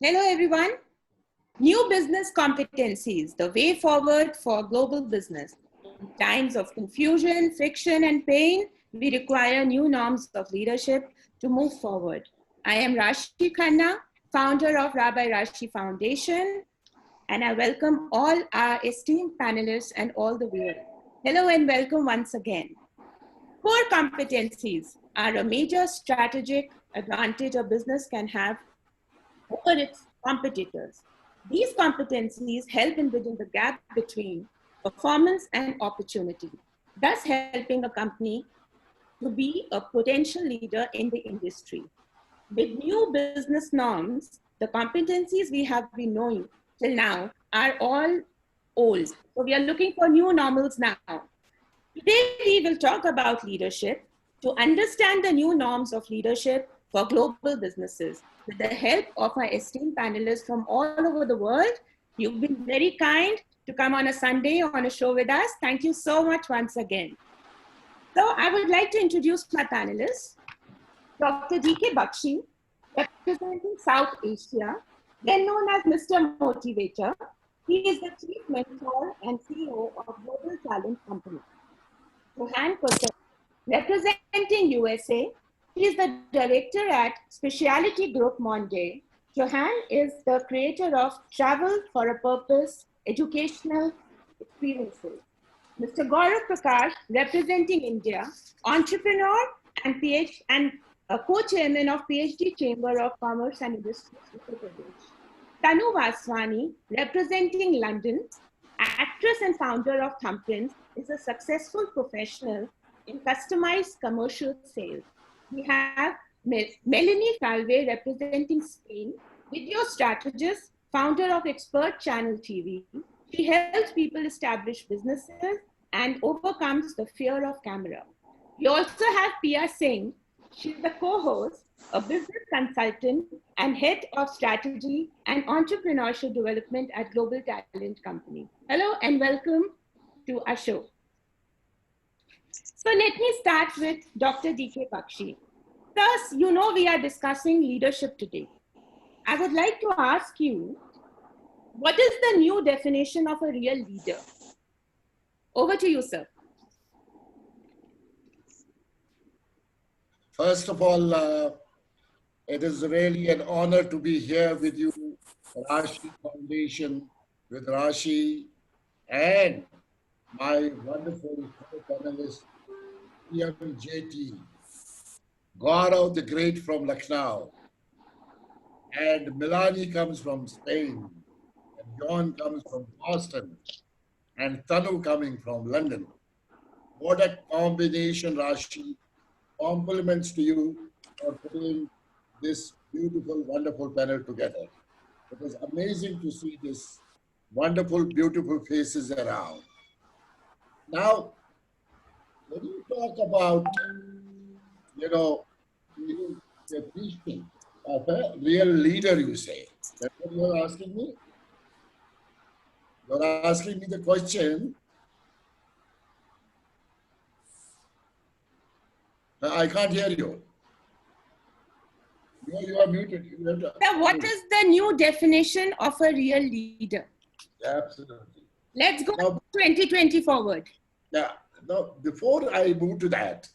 Hello, everyone. New business competencies, the way forward for global business. In times of confusion, friction, and pain, we require new norms of leadership to move forward. I am Rashi Khanna, founder of Rabbi Rashi Foundation, and I welcome all our esteemed panelists and all the viewers. Hello and welcome once again. Core competencies are a major strategic advantage a business can have over its competitors. These competencies help in bridging the gap between performance and opportunity, thus helping a company to be a potential leader in the industry. With new business norms, the competencies we have been knowing till now are all old. So we are looking for new normals now. Today, we will talk about leadership to understand the new norms of leadership for global businesses. With the help of our esteemed panelists from all over the world, you've been very kind to come on a Sunday on a show with us. Thank you so much once again. So I would like to introduce my panelists. Dr. D.K. Bakshi, representing South Asia, then known as Mr. Motivator. He is the Chief Mentor and CEO of Global Talent Company. Johan Kotter, representing USA, he is the director at Specialty Group Monde. Johan is the creator of Travel for a Purpose Educational Experiences. Mr. Gaurav Prakash, representing India, entrepreneur and co-chairman of PhD Chamber of Commerce and Industry, Uttar Pradesh. Tanu Vaswani, representing London, actress and founder of Thumbprints, is a successful professional in customized commercial sales. We have Melanie Calve, representing Spain, video strategist, founder of Expert Channel TV. She helps people establish businesses and overcomes the fear of camera. We also have Pia Singh. She's the co-host, a business consultant and head of strategy and entrepreneurship development at Global Talent Company. Hello and welcome to our show. So let me start with Dr. D.K. Bakshi. Thus, you know we are discussing leadership today. I would like to ask you, what is the new definition of a real leader? Over to you, sir. First of all, it is really an honor to be here with you, Rashi Foundation, with Rashi and my wonderful panelist, JT, Gaurav the Great from Lucknow, and Melanie comes from Spain, and John comes from Boston, and Tanu coming from London. What a combination, Rashi. Compliments to you for putting this beautiful, wonderful panel together. It was amazing to see this wonderful, beautiful faces around. Now, when you talk about, the definition of a real leader, you say, that's what you're asking me? You're asking me the question. I can't hear you. You are muted. What is the new definition of a real leader? Absolutely. Let's go now, 2020 forward. Yeah. Now, before I move to that,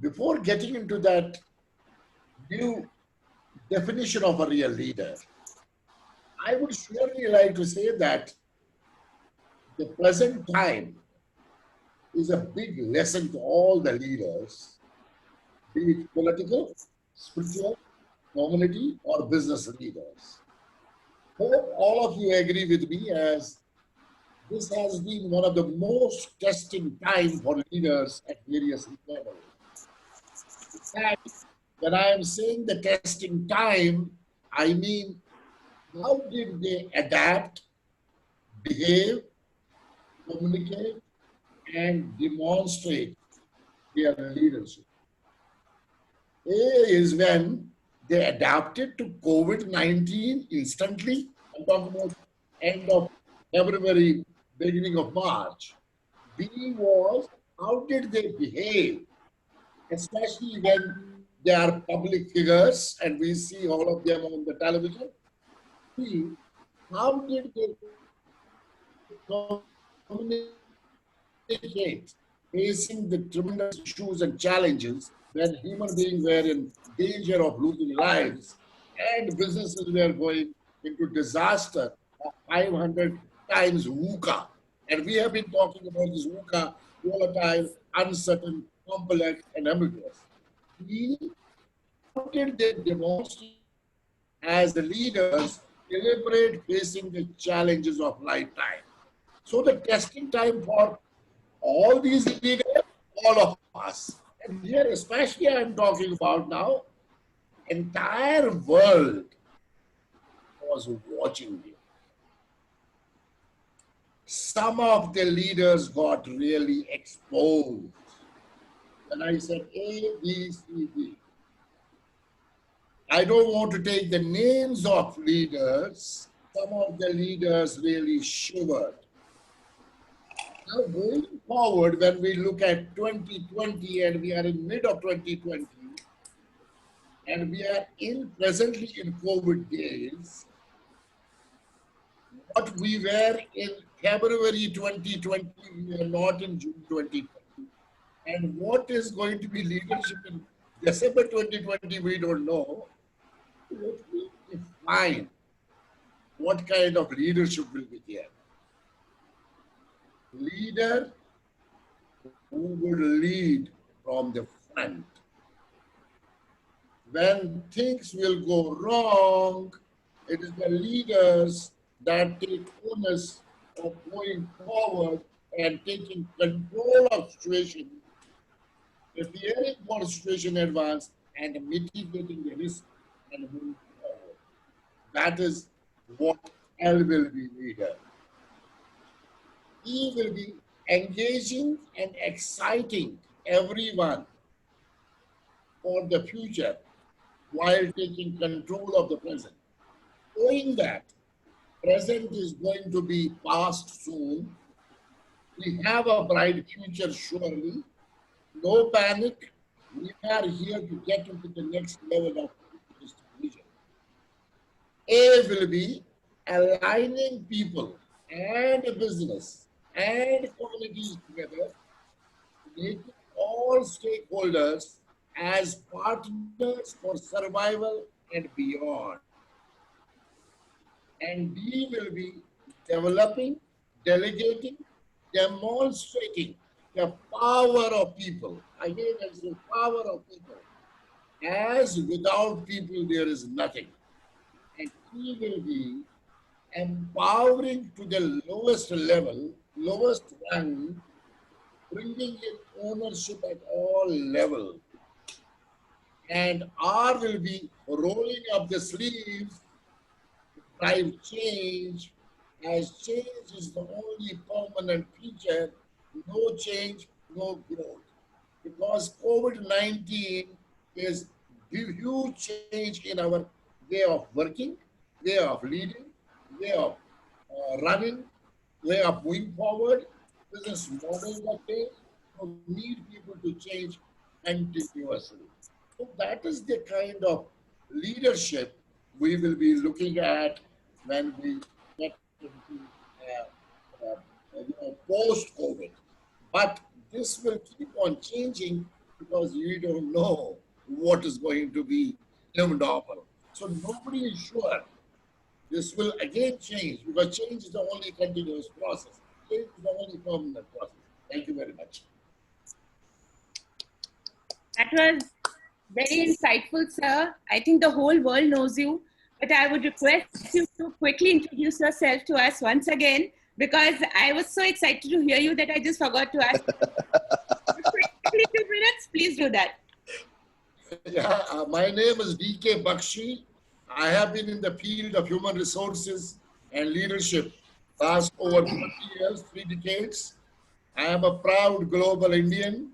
before getting into that new definition of a real leader, I would surely like to say that the present time is a big lesson to all the leaders, be it political, spiritual, community, or business leaders. Hope all of you agree with me, as this has been one of the most testing times for leaders at various levels. In fact, when I am saying the testing time, I mean, how did they adapt, behave, communicate, and demonstrate their leadership? A is when they adapted to COVID-19 instantly. I'm talking about end of February, beginning of March. B was, how did they behave, especially when They are public figures, and we see all of them on the television. See, how did they communicate facing the tremendous issues and challenges when human beings were in danger of losing lives and businesses were going into disaster of 500 times VUCA. And we have been talking about this VUCA, volatile, uncertain, complex, and ambiguous. How did they demonstrate as the leaders deliberate facing the challenges of lifetime? So the testing time for all these leaders, all of us. And here, especially I'm talking about now, entire world was watching you. Some of the leaders got really exposed. And I said, A, B, C, D. I don't want to take the names of leaders. Some of the leaders really shivered. Now, going forward, when we look at 2020 and we are in mid of 2020, and we are presently in COVID days, what we were in February 2020, we are not in June 2020. And what is going to be leadership in December 2020, we don't know. Let me define what kind of leadership will be there. Leader who would lead from the front. When things will go wrong, it is the leaders that take onus of going forward and taking control of situation, preparing for situation in advance, and mitigating the risk and moving forward. That is what L will be leader. He will be engaging and exciting everyone for the future while taking control of the present. Knowing that present is going to be past soon, we have a bright future surely. No panic. We are here to get into the next level of vision. A will be aligning people and business and communities together, making all stakeholders as partners for survival and beyond. And D will be developing, delegating, demonstrating the power of people. Again, it's the power of people. As without people, there is nothing. And he will be empowering to the lowest level, lowest rank, bringing in ownership at all levels. And R will be rolling up the sleeves to drive change, as change is the only permanent feature. No change, no growth. Because COVID-19 is a huge change in our way of working, way of leading, way of running, way of moving forward. Business models are changed. So need people to change continuously. So that is the kind of leadership we will be looking at when we get into post-COVID. But this will keep on changing because we don't know what is going to be new normal. So nobody is sure. This will again change because change is the only continuous process. Change is the only permanent process. Thank you very much. That was very insightful, sir. I think the whole world knows you, but I would request you to quickly introduce yourself to us once again, because I was so excited to hear you that I just forgot to ask. Quickly, 2 minutes, please do that. Yeah, my name is D.K. Bakshi. I have been in the field of human resources and leadership last over 20 years, 3 decades. I am a proud global Indian,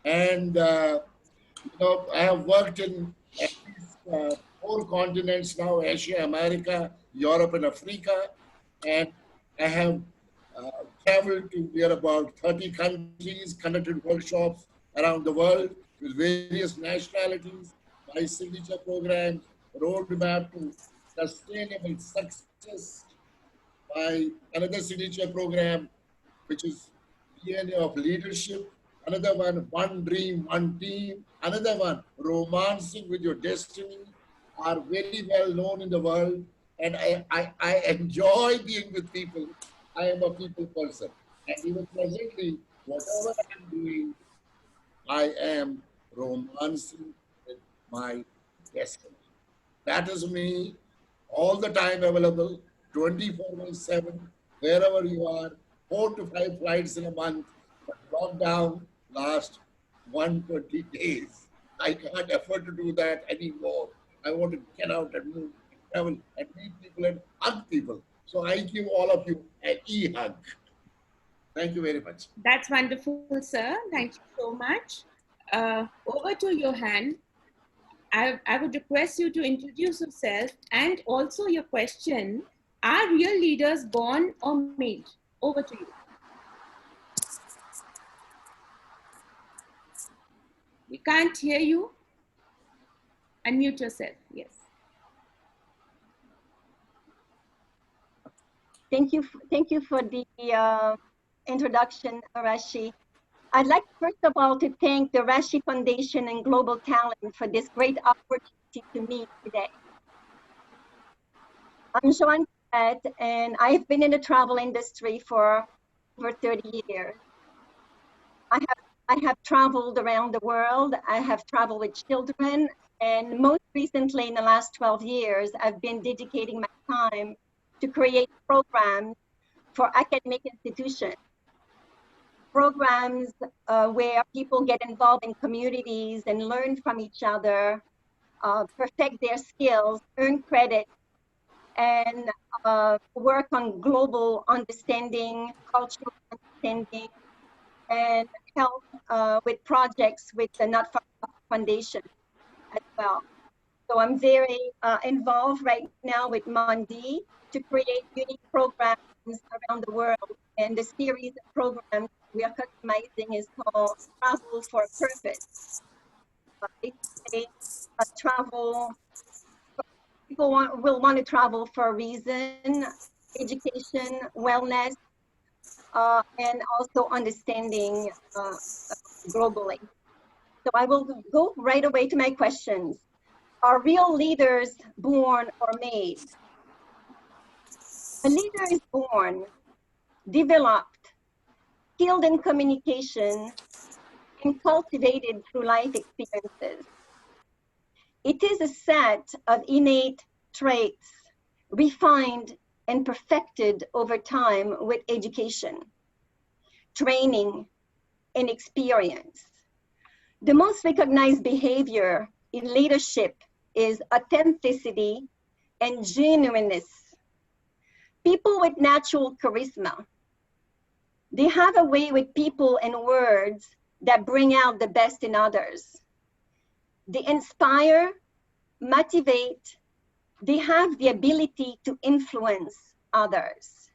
and I have worked in at least 4 continents now: Asia, America, Europe, and Africa. And I have traveled to near about 30 countries, conducted workshops around the world with various nationalities, my signature program, Roadmap to Sustainable Success, my another signature program, which is DNA of Leadership, another one, One Dream, One Team, another one, Romancing with Your Destiny, are very well known in the world. And I enjoy being with people. I am a people person. And even presently, whatever I'm doing, I am romancing with my destiny. That is me, all the time available, 24/7, wherever you are, 4 to 5 flights in a month. But lockdown last 120 days. I can't afford to do that anymore. I want to get out and move, and travel, and meet people and hug people. So I give all of you an e-hug. Thank you very much. That's wonderful, sir. Thank you so much. Over to Johan. I would request you to introduce yourself and also your question. Are real leaders born or made? Over to you. We can't hear you. Unmute yourself. Yes. Thank you for the introduction, Rashi. I'd like, first of all, to thank the Rashi Foundation and Global Talent for this great opportunity to meet today. I'm Joan and I've been in the travel industry for over 30 years. I have traveled around the world. I have traveled with children, and most recently, in the last 12 years, I've been dedicating my time to create programs for academic institutions. Programs where people get involved in communities and learn from each other, perfect their skills, earn credit, and work on global understanding, cultural understanding, and help with projects with the not-for-profit foundation as well. So I'm very involved right now with Mondi to create unique programs around the world. And the series of programs we are customizing is called Travel for Purpose. Basically, travel, people will want to travel for a reason, education, wellness, and also understanding globally. So I will go right away to my questions. Are real leaders born or made? A leader is born, developed, skilled in communication, and cultivated through life experiences. It is a set of innate traits, refined and perfected over time with education, training, and experience. The most recognized behavior in leadership is authenticity and genuineness. People with natural charisma, they have a way with people and words that bring out the best in others. They inspire, motivate, they have the ability to influence others.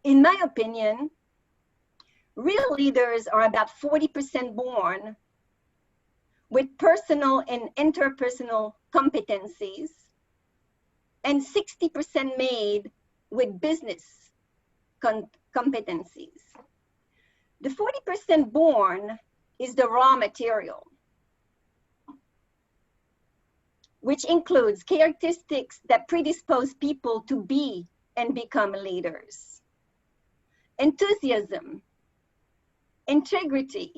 In my opinion, real leaders are about 40% born with personal and interpersonal competencies and 60% made with business competencies. The 40% born is the raw material, which includes characteristics that predispose people to be and become leaders. Enthusiasm, integrity,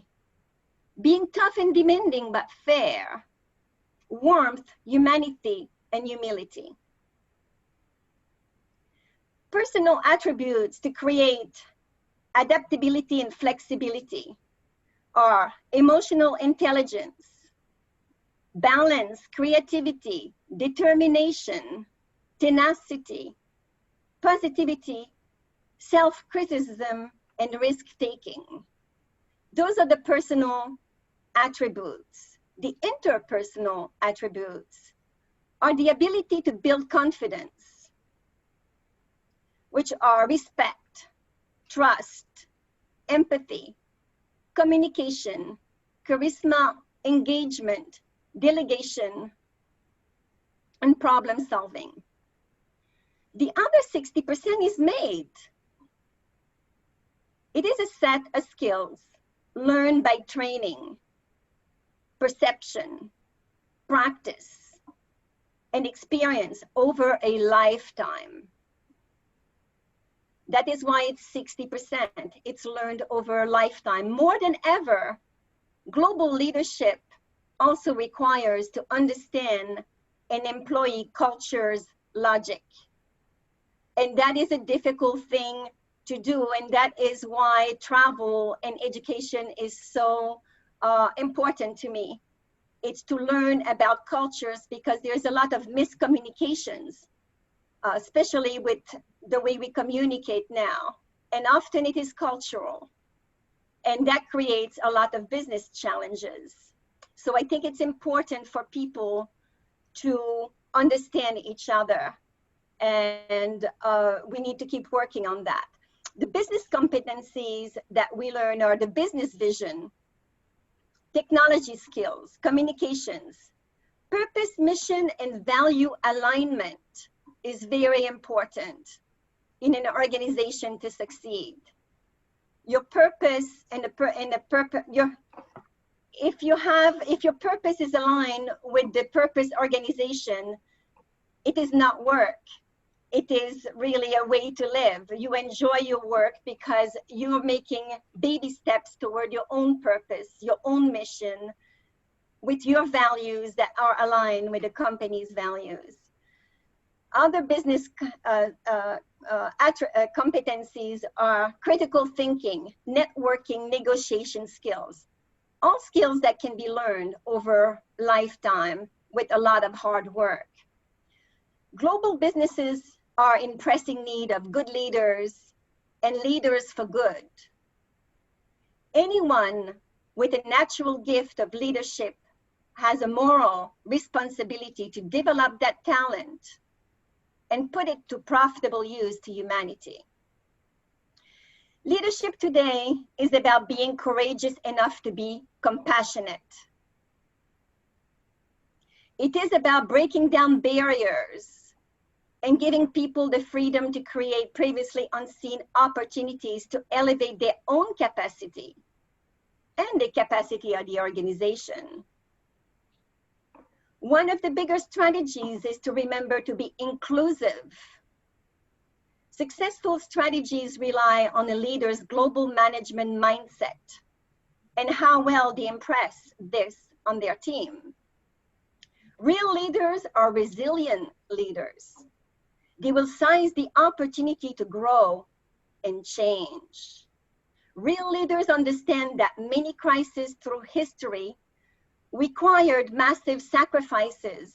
being tough and demanding but fair, warmth, humanity, and humility. Personal attributes to create adaptability and flexibility are emotional intelligence, balance, creativity, determination, tenacity, positivity, self-criticism, and risk-taking. Those are the personal attributes. The interpersonal attributes are the ability to build confidence, which are respect, trust, empathy, communication, charisma, engagement, delegation, and problem solving. The other 60% is made. It is a set of skills learned by training, perception, practice, and experience over a lifetime. That is why it's 60%. It's learned over a lifetime. More than ever, global leadership also requires to understand an employee culture's logic. And that is a difficult thing to do. And that is why travel and education is so important to me. It's to learn about cultures, because there's a lot of miscommunications, especially with the way we communicate now. And often it is cultural. And that creates a lot of business challenges. So I think it's important for people to understand each other. And we need to keep working on that. The business competencies that we learn are the business vision, technology skills, communications, purpose, mission, and value alignment is very important in an organization to succeed. Your purpose and if your purpose is aligned with the purpose organization, it is not work. It is really a way to live. You enjoy your work because you're making baby steps toward your own purpose, your own mission, with your values that are aligned with the company's values. Other business competencies are critical thinking, networking, negotiation skills. All skills that can be learned over lifetime with a lot of hard work. Global businesses are in pressing need of good leaders and leaders for good. Anyone with a natural gift of leadership has a moral responsibility to develop that talent and put it to profitable use to humanity. Leadership today is about being courageous enough to be compassionate. It is about breaking down barriers and giving people the freedom to create previously unseen opportunities to elevate their own capacity and the capacity of the organization. One of the bigger strategies is to remember to be inclusive. Successful strategies rely on a leader's global management mindset and how well they impress this on their team. Real leaders are resilient leaders. They will seize the opportunity to grow and change. Real leaders understand that many crises through history required massive sacrifices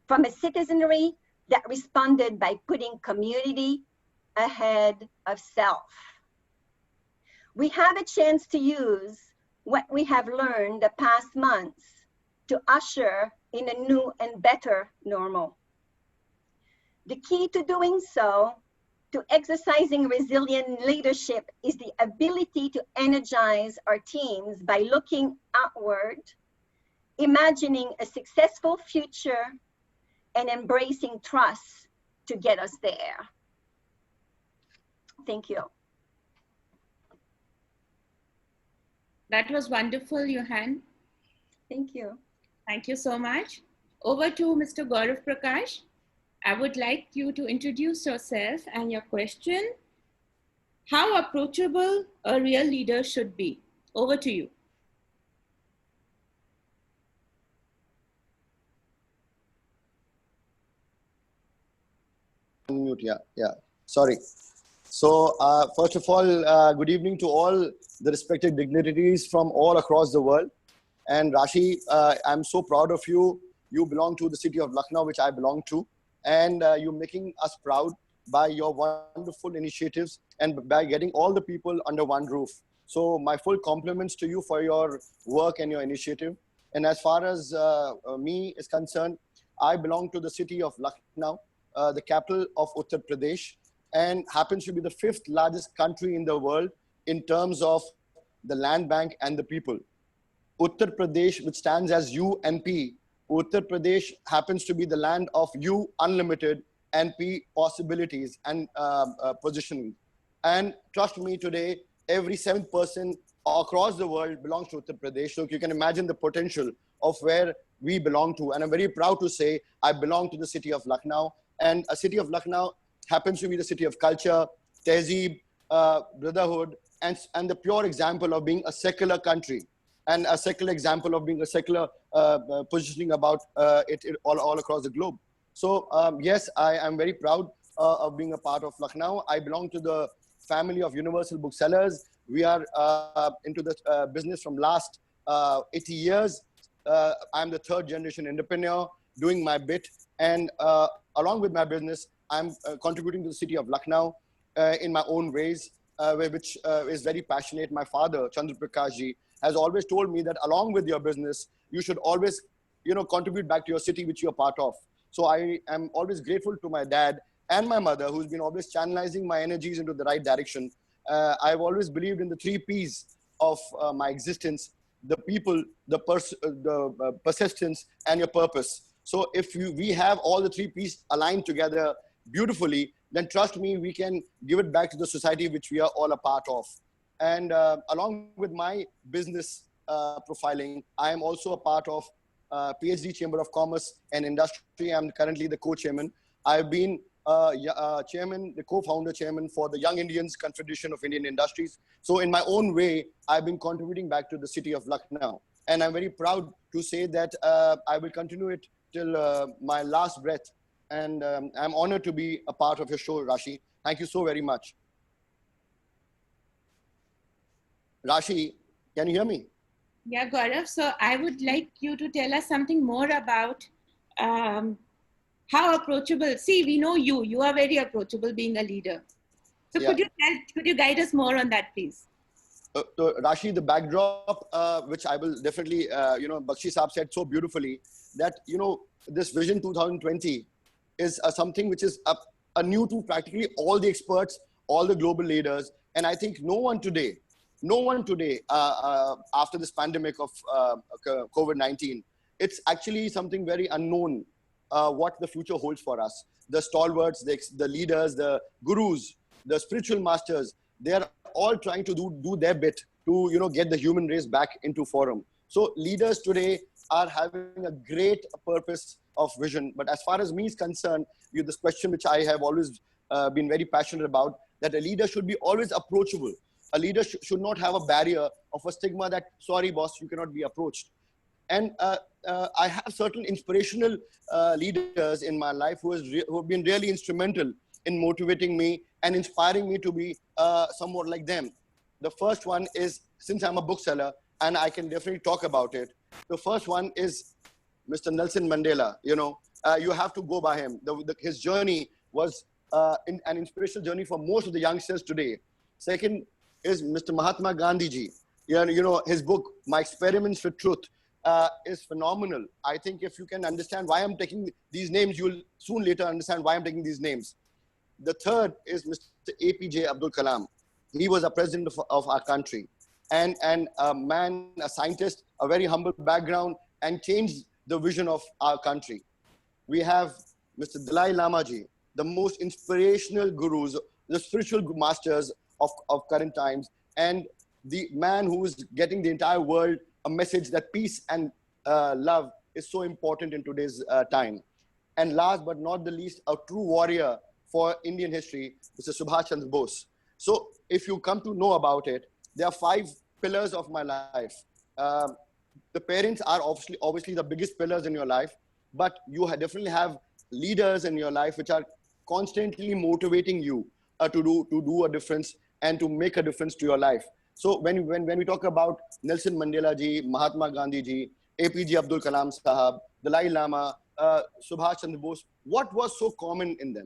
from a citizenry that responded by putting community ahead of self. We have a chance to use what we have learned the past months to usher in a new and better normal. The key to doing so, to exercising resilient leadership, is the ability to energize our teams by looking outward, imagining a successful future, and embracing trust to get us there. Thank you. That was wonderful, Johan. Thank you. Thank you so much. Over to Mr. Gaurav Prakash. I would like you to introduce yourself and your question. How approachable a real leader should be. Over to you. Yeah. Sorry. So first of all, good evening to all the respected dignitaries from all across the world. And Rashi, I'm so proud of you. You belong to the city of Lucknow, which I belong to. And you're making us proud by your wonderful initiatives and by getting all the people under one roof. So my full compliments to you for your work and your initiative. And as far as me is concerned, I belong to the city of Lucknow, the capital of Uttar Pradesh, and happens to be the 5th largest country in the world in terms of the land bank and the people. Uttar Pradesh, which stands as UNP. Uttar Pradesh happens to be the land of U unlimited and P possibilities and positioning. And trust me, today, every seventh person across the world belongs to Uttar Pradesh. So you can imagine the potential of where we belong to. And I'm very proud to say I belong to the city of Lucknow. And a city of Lucknow happens to be the city of culture, tehzeeb, brotherhood, and the pure example of being a secular country, and a secular example of being a secular positioning about it all across the globe. So yes, I am very proud of being a part of Lucknow. I belong to the family of universal booksellers. We are into the business from last 80 years. I'm the third generation entrepreneur doing my bit. And along with my business, I'm contributing to the city of Lucknow in my own ways, which is very passionate. My father, Chandra Prakash ji, has always told me that along with your business, you should always, contribute back to your city, which you're part of. So I am always grateful to my dad and my mother, who's been always channelizing my energies into the right direction. I've always believed in the 3 Ps of my existence: the people, the persistence, and your purpose. So if we have all the 3 Ps aligned together beautifully, then trust me, we can give it back to the society which we are all a part of. And along with my business profiling, I am also a part of PhD Chamber of Commerce and Industry. I'm currently the co-chairman. I've been chairman, the co-founder chairman for the Young Indians Confederation of Indian Industries. So in my own way, I've been contributing back to the city of Lucknow. And I'm very proud to say that I will continue it till my last breath. And I'm honored to be a part of your show, Rashi. Thank you so very much. Rashi, can you hear me? Yeah, Gaurav. So I would like you to tell us something more about how approachable. See, we know you. You are very approachable being a leader. So Yeah. could you guide us more on that, please? So Rashi, the backdrop, which I will definitely, Bakshi Saab said so beautifully that, this Vision 2020 is something which is a new to practically all the experts, all the global leaders. And I think no one today, after this pandemic of COVID-19, it's actually something very unknown what the future holds for us. The stalwarts, the leaders, the gurus, the spiritual masters, they are all trying to do their bit to get the human race back into forum. So leaders today are having a great purpose of vision. But as far as me is concerned, this question which I have always been very passionate about, that a leader should be always approachable. A leader should not have a barrier of a stigma that, sorry boss, you cannot be approached. And I have certain inspirational leaders in my life who have been really instrumental in motivating me and inspiring me to be somewhat like them. The first one is, since I'm a bookseller and I can definitely talk about it, the first one is Mr. Nelson Mandela. You have to go by him. His journey was an inspirational journey for most of the youngsters today. Second is Mr. Mahatma Gandhi ji. His book, My Experiments with Truth, is phenomenal. I think if you can understand why I'm taking these names, you'll soon later understand why I'm taking these names. The third is Mr. APJ Abdul Kalam. He was a president of our country, and a man, a scientist, a very humble background, and changed the vision of our country. We have Mr. Dalai Lama ji, the most inspirational gurus, the spiritual masters of current times, and the man who is getting the entire world a message that peace and love is so important in today's time. And last but not the least, a true warrior for Indian history, Mr. Subhash Chandra Bose. So if you come to know about it, there are 5 pillars of my life. The parents are obviously the biggest pillars in your life, but you definitely have leaders in your life which are constantly motivating you to do a difference and to make a difference to your life. So when we talk about Nelson Mandela ji, Mahatma Gandhi ji, APJ Abdul Kalam Sahab, Dalai Lama, Subhash Chandra Bose, what was so common in them?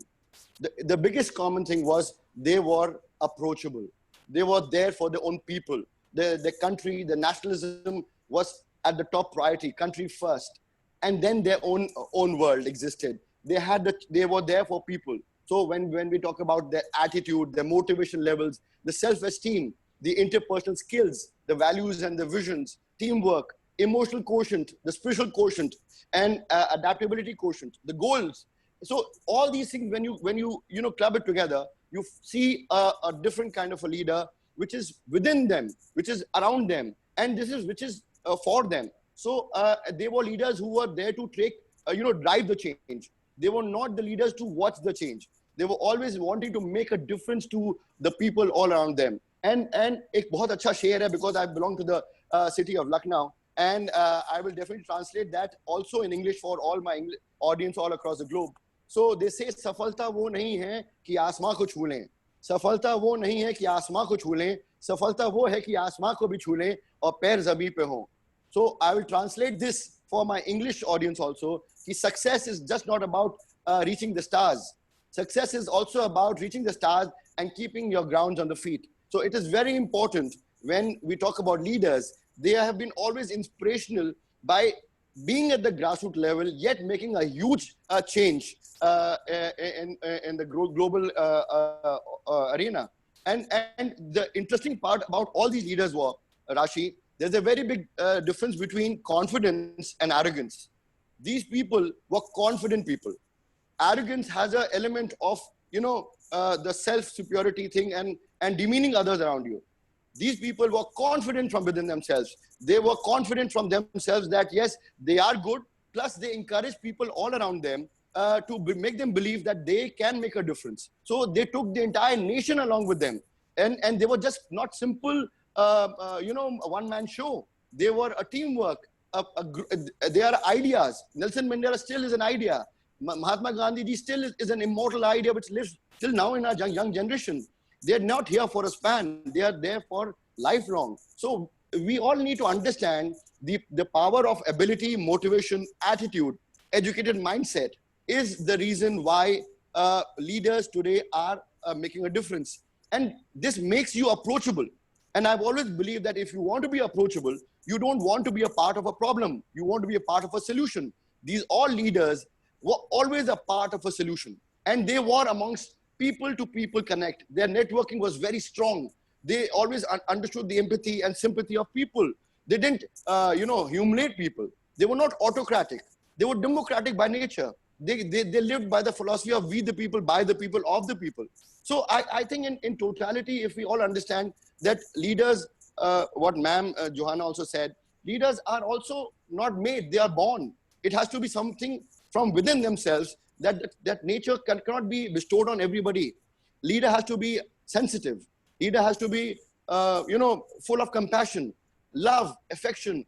The biggest common thing was they were approachable. They were there for their own people. The country, the nationalism was at the top priority, country first. And then their own world existed. They were there for people. So when we talk about their attitude, their motivation levels, the self-esteem, the interpersonal skills, the values and the visions, teamwork, emotional quotient, the spiritual quotient, and adaptability quotient, the goals. So all these things, when you club it together, you see a different kind of a leader, which is within them, which is around them, and which is for them. So they were leaders who were there to drive the change. They were not the leaders to watch the change. They were always wanting to make a difference to the people all around them. And एक बहुत अच्छा शेर है, because I belong to the city of Lucknow, and I will definitely translate that also in English for all my audience all across the globe. So they say, सफलता वो नहीं है कि आसमां को छू लें, सफलता वो नहीं है कि आसमां को छू लें, सफलता वो है कि आसमां को भी छू लें और पैर ज़मीन पे हों. So I will translate this for my English audience also. Ki success is just not about reaching the stars. Success is also about reaching the stars and keeping your grounds on the feet. So it is very important when we talk about leaders. They have been always inspirational by being at the grassroots level, yet making a huge change in the global arena. And the interesting part about all these leaders were, Rashi, there's a very big difference between confidence and arrogance. These people were confident people. Arrogance has an element of, the self-superiority thing and demeaning others around you. These people were confident from within themselves. They were confident from themselves that, yes, they are good. Plus, they encourage people all around them to make them believe that they can make a difference. So they took the entire nation along with them. And they were just not simple, a one-man show. They were a teamwork. They are ideas. Nelson Mandela still is an idea. Mahatma Gandhi ji still is an immortal idea which lives till now in our young generation. They are not here for a span. They are there for lifelong. So we all need to understand the power of ability, motivation, attitude, educated mindset is the reason why leaders today are making a difference. And this makes you approachable. And I've always believed that if you want to be approachable, you don't want to be a part of a problem. You want to be a part of a solution. These all leaders were always a part of a solution. And they were amongst people to people connect. Their networking was very strong. They always understood the empathy and sympathy of people. They didn't, humiliate people. They were not autocratic. They were democratic by nature. They lived by the philosophy of we the people, by the people, of the people. So I think in totality, if we all understand that leaders, what ma'am Johanna also said, leaders are also not made, they are born. It has to be something from within themselves that nature cannot be bestowed on everybody. Leader has to be sensitive. Leader has to be, full of compassion, love, affection.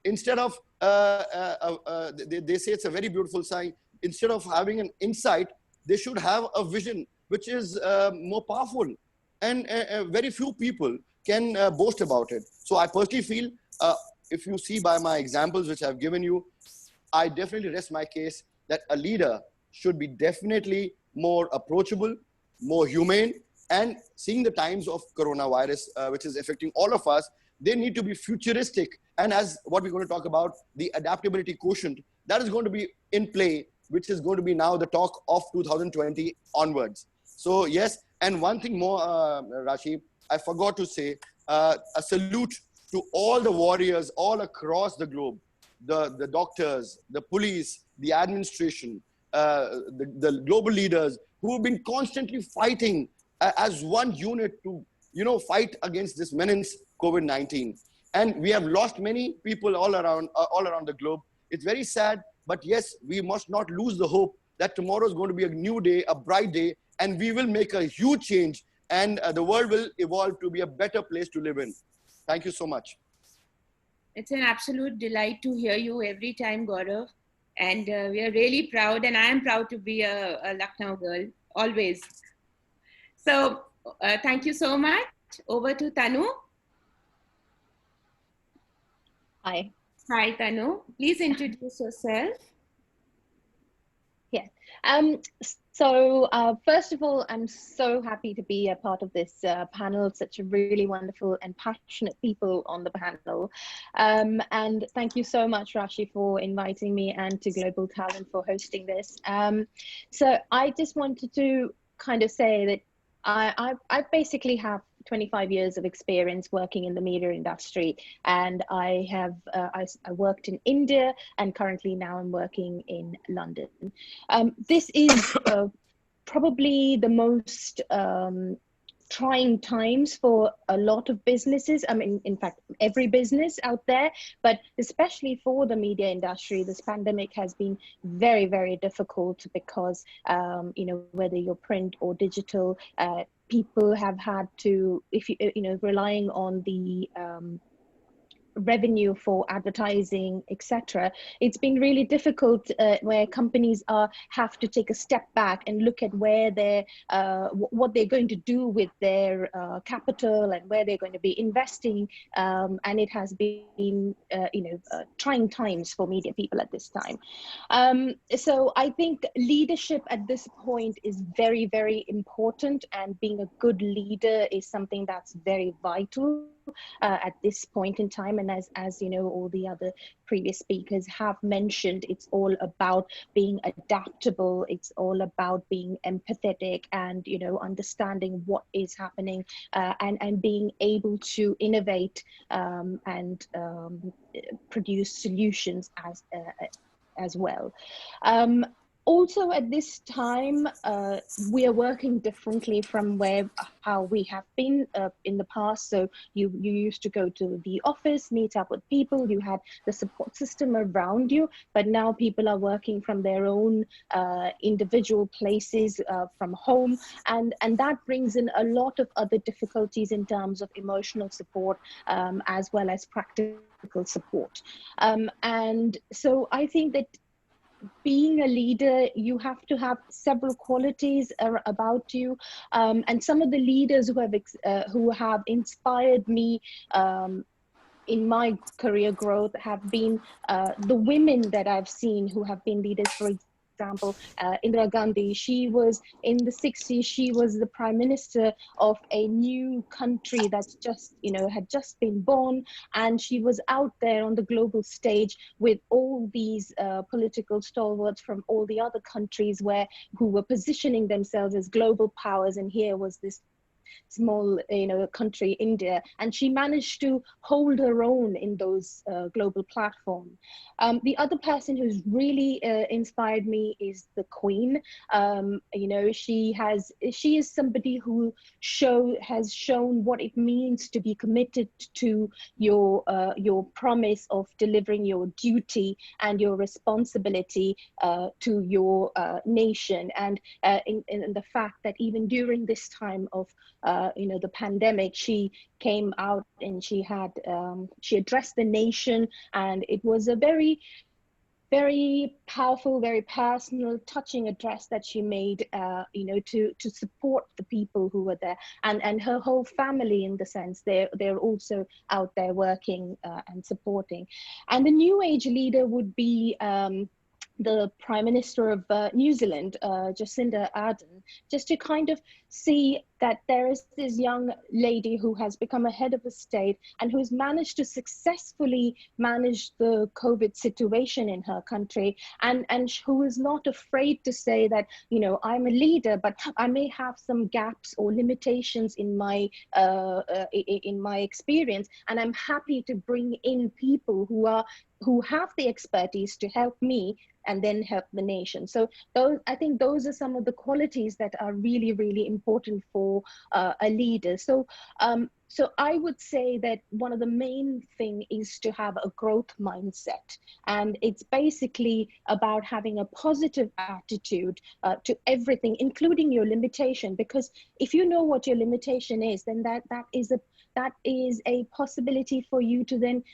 Instead of, they say it's a very beautiful sign. Instead of having an insight, they should have a vision which is more powerful. And very few people can boast about it. So I personally feel, if you see by my examples which I've given you, I definitely rest my case that a leader should be definitely more approachable, more humane, and seeing the times of coronavirus, which is affecting all of us, they need to be futuristic. And as what we're going to talk about, the adaptability quotient, that is going to be in play, which is going to be now the talk of 2020 onwards. So yes, and one thing more, Rashi, I forgot to say, a salute to all the warriors all across the globe, the doctors, the police, the administration, the global leaders who have been constantly fighting as one unit to, fight against this menace, COVID-19. And we have lost many people all around the globe. It's very sad, but yes, we must not lose the hope that tomorrow is going to be a new day, a bright day, and we will make a huge change, and the world will evolve to be a better place to live in. Thank you so much. It's an absolute delight to hear you every time, Gaurav. And we are really proud, and I am proud to be a Lucknow girl, always. So thank you so much. Over to Tanu. Hi. Hi, Tanu. Please introduce yourself. Yeah. So first of all, I'm so happy to be a part of this panel. Such a really wonderful and passionate people on the panel. And thank you so much, Rashi, for inviting me, and to Global Talent for hosting this. So I just wanted to kind of say that I basically have 25 years of experience working in the media industry, and I have I worked in India, and currently now I'm working in London. This is probably the most trying times for a lot of businesses. I mean, in fact, every business out there, but especially for the media industry, this pandemic has been very, very difficult because, you know, whether you're print or digital, people have had to, if you know, relying on the revenue for advertising, etc. It's been really difficult where companies have to take a step back and look at where they're what they're going to do with their capital and where they're going to be investing, and it has been you know, trying times for media people at this time. So I think leadership at this point is very, very important, and being a good leader is something that's very vital at this point in time. And as you know, all the other previous speakers have mentioned, it's all about being adaptable. It's all about being empathetic and, you know, understanding what is happening, and being able to innovate and produce solutions as well. Also at this time, we are working differently from how we have been in the past. So you used to go to the office, meet up with people, you had the support system around you, but now people are working from their own individual places, from home, and that brings in a lot of other difficulties in terms of emotional support, as well as practical support. And so I think that being a leader, you have to have several qualities about you, and some of the leaders who have inspired me in my career growth have been the women that I've seen who have been leaders. For example, Indira Gandhi, she was in the 60s, she was the prime minister of a new country that's just, you know, had just been born, and she was out there on the global stage with all these political stalwarts from all the other countries who were positioning themselves as global powers, and here was this small, you know, country, India, and she managed to hold her own in those global platforms. The other person who's really inspired me is the Queen. You know, she is somebody who has shown what it means to be committed to your promise of delivering your duty and your responsibility to your nation, and in the fact that even during this time of you know, the pandemic, she came out and she addressed the nation, and it was a very, very powerful, very personal, touching address that she made, you know, to support the people who were there, and her whole family, in the sense they're also out there working and supporting. And the new age leader would be the Prime Minister of New Zealand, Jacinda Ardern, just to kind of see that there is this young lady who has become a head of a state and who's managed to successfully manage the COVID situation in her country, and who is not afraid to say that, you know, I'm a leader, but I may have some gaps or limitations in my experience, and I'm happy to bring in people who have the expertise to help me and then help the nation. So I think those are some of the qualities that are really, really important for a leader. So so I would say that one of the main thing is to have a growth mindset, and it's basically about having a positive attitude to everything, including your limitation. Because if you know what your limitation is, then that is a possibility for you to then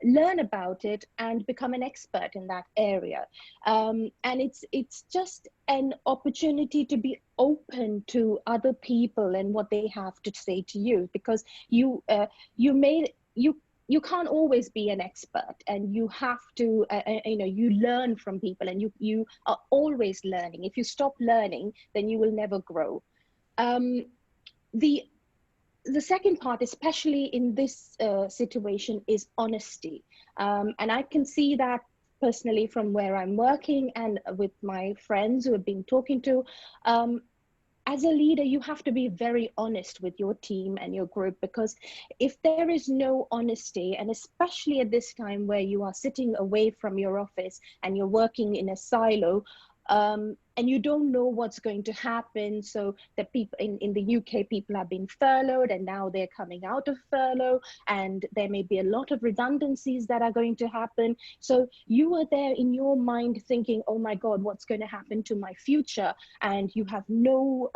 learn about it and become an expert in that area. And it's just an opportunity to be open to other people and what they have to say to you, because you can't always be an expert, and you have to you know, you learn from people, and you are always learning. If you stop learning, then you will never grow. The second part, especially in this situation, is honesty. And I can see that personally from where I'm working and with my friends who have been talking to. as a leader, you have to be very honest with your team and your group, because if there is no honesty, and especially at this time where you are sitting away from your office and you're working in a silo, and you don't know what's going to happen. So the people in the UK, people have been furloughed and now they're coming out of furlough, and there may be a lot of redundancies that are going to happen. So you are there in your mind thinking, oh my God, what's going to happen to my future? And you have no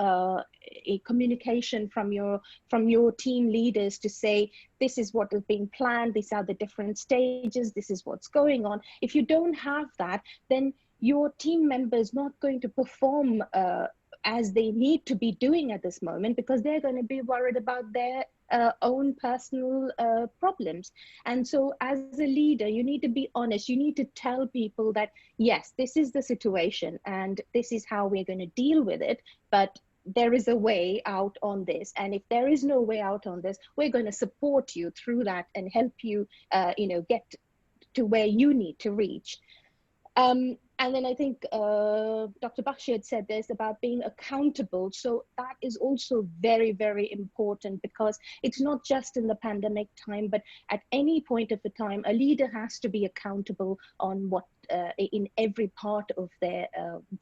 a communication from your team leaders to say, this is what is being planned, these are the different stages, this is what's going on. If you don't have that, then your team member is not going to perform as they need to be doing at this moment, because they're going to be worried about their own personal problems. And so as a leader, you need to be honest. You need to tell people that, yes, this is the situation and this is how we're going to deal with it, but there is a way out on this. And if there is no way out on this, we're going to support you through that and help you, get to where you need to reach. And then I think Dr. Bakshi had said this about being accountable. So that is also very, very important, because it's not just in the pandemic time, but at any point of the time, a leader has to be accountable on what in every part of their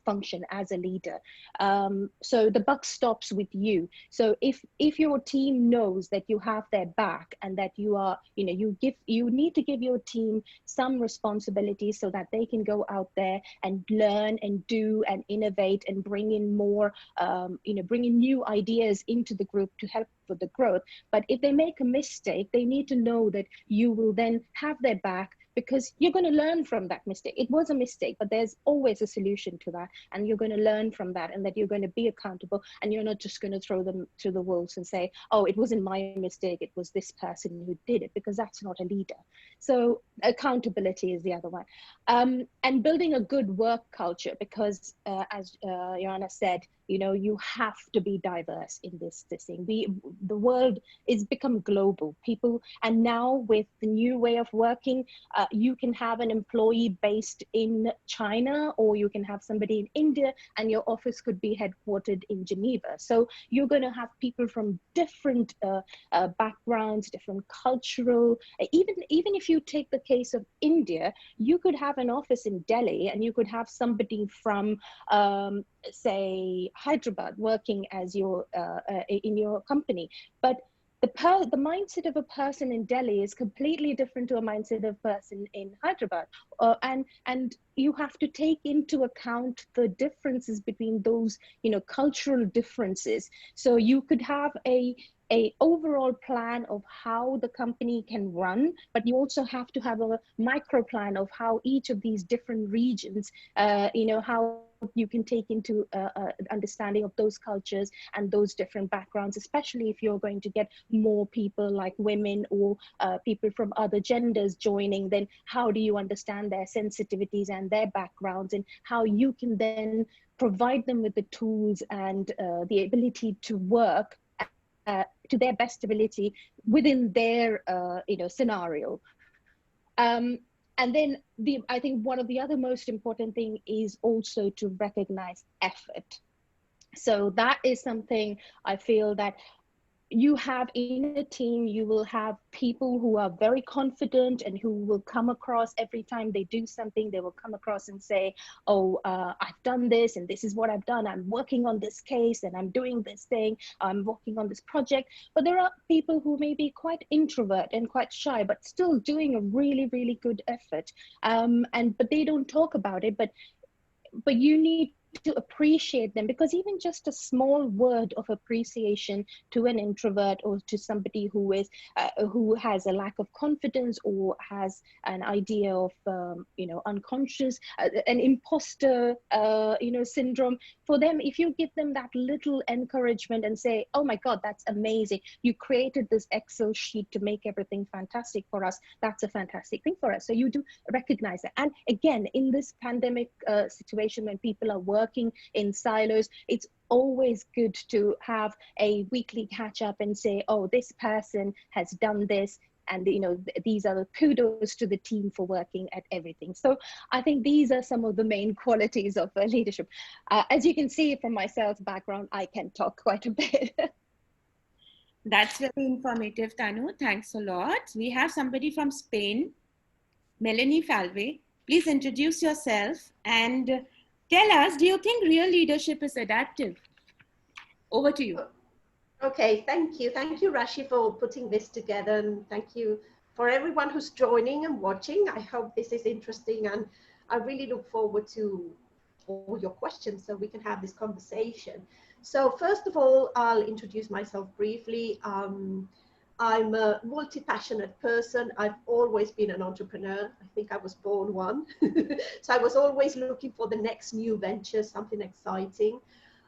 function as a leader. So the buck stops with you. So if your team knows that you have their back and that you are, you need to give your team some responsibility so that they can go out there and learn and do and innovate and bring in more, bring in new ideas into the group to help for the growth. But if they make a mistake, they need to know that you will then have their back, because you're going to learn from that mistake. It was a mistake, but there's always a solution to that. And you're going to learn from that, and that you're going to be accountable, and you're not just going to throw them to the wolves and say, oh, it wasn't my mistake, it was this person who did it, because that's not a leader. So accountability is the other one. And building a good work culture, because as Joanna said, you have to be diverse in this thing. The world is become global. People, and now with the new way of working, you can have an employee based in China, or you can have somebody in India, and your office could be headquartered in Geneva. So you're going to have people from different backgrounds, different cultural, even if you take the case of India, you could have an office in Delhi, and you could have somebody from say Hyderabad working as your in your company. But the mindset of a person in Delhi is completely different to a mindset of a person in Hyderabad. And you have to take into account the differences between those, cultural differences. So you could have a overall plan of how the company can run, but you also have to have a micro plan of how each of these different regions, how you can take into understanding of those cultures and those different backgrounds, especially if you're going to get more people like women or people from other genders joining. Then how do you understand their sensitivities and their backgrounds, and how you can then provide them with the tools and the ability to work to their best ability within their scenario. And then I think one of the other most important thing is also to recognize effort. So that is something I feel that you have in a team. You will have people who are very confident and who will come across every time they do something, they will come across and say, oh, I've done this and this is what I've done. I'm working on this case and I'm doing this thing. I'm working on this project. But there are people who may be quite introvert and quite shy, but still doing a really, really good effort. But they don't talk about it, but you need to appreciate them, because even just a small word of appreciation to an introvert or to somebody who has a lack of confidence or has an idea of unconscious an imposter syndrome, for them, if you give them that little encouragement and say, oh my God, that's amazing, you created this Excel sheet to make everything fantastic for us, that's a fantastic thing for us. So you do recognize that. And again, in this pandemic situation, when people are working in silos, it's always good to have a weekly catch up and say, oh, this person has done this, And these are the kudos to the team for working at everything. So I think these are some of the main qualities of leadership. As you can see from my sales background, I can talk quite a bit. That's very informative, Tanu. Thanks a lot. We have somebody from Spain, Melanie Falve. Please introduce yourself and tell us, do you think real leadership is adaptive? Over to you. Okay, thank you. Thank you, Rashi, for putting this together. And thank you for everyone who's joining and watching. I hope this is interesting. And I really look forward to all your questions so we can have this conversation. So first of all, I'll introduce myself briefly. I'm a multi-passionate person. I've always been an entrepreneur. I think I was born one. So I was always looking for the next new venture, something exciting.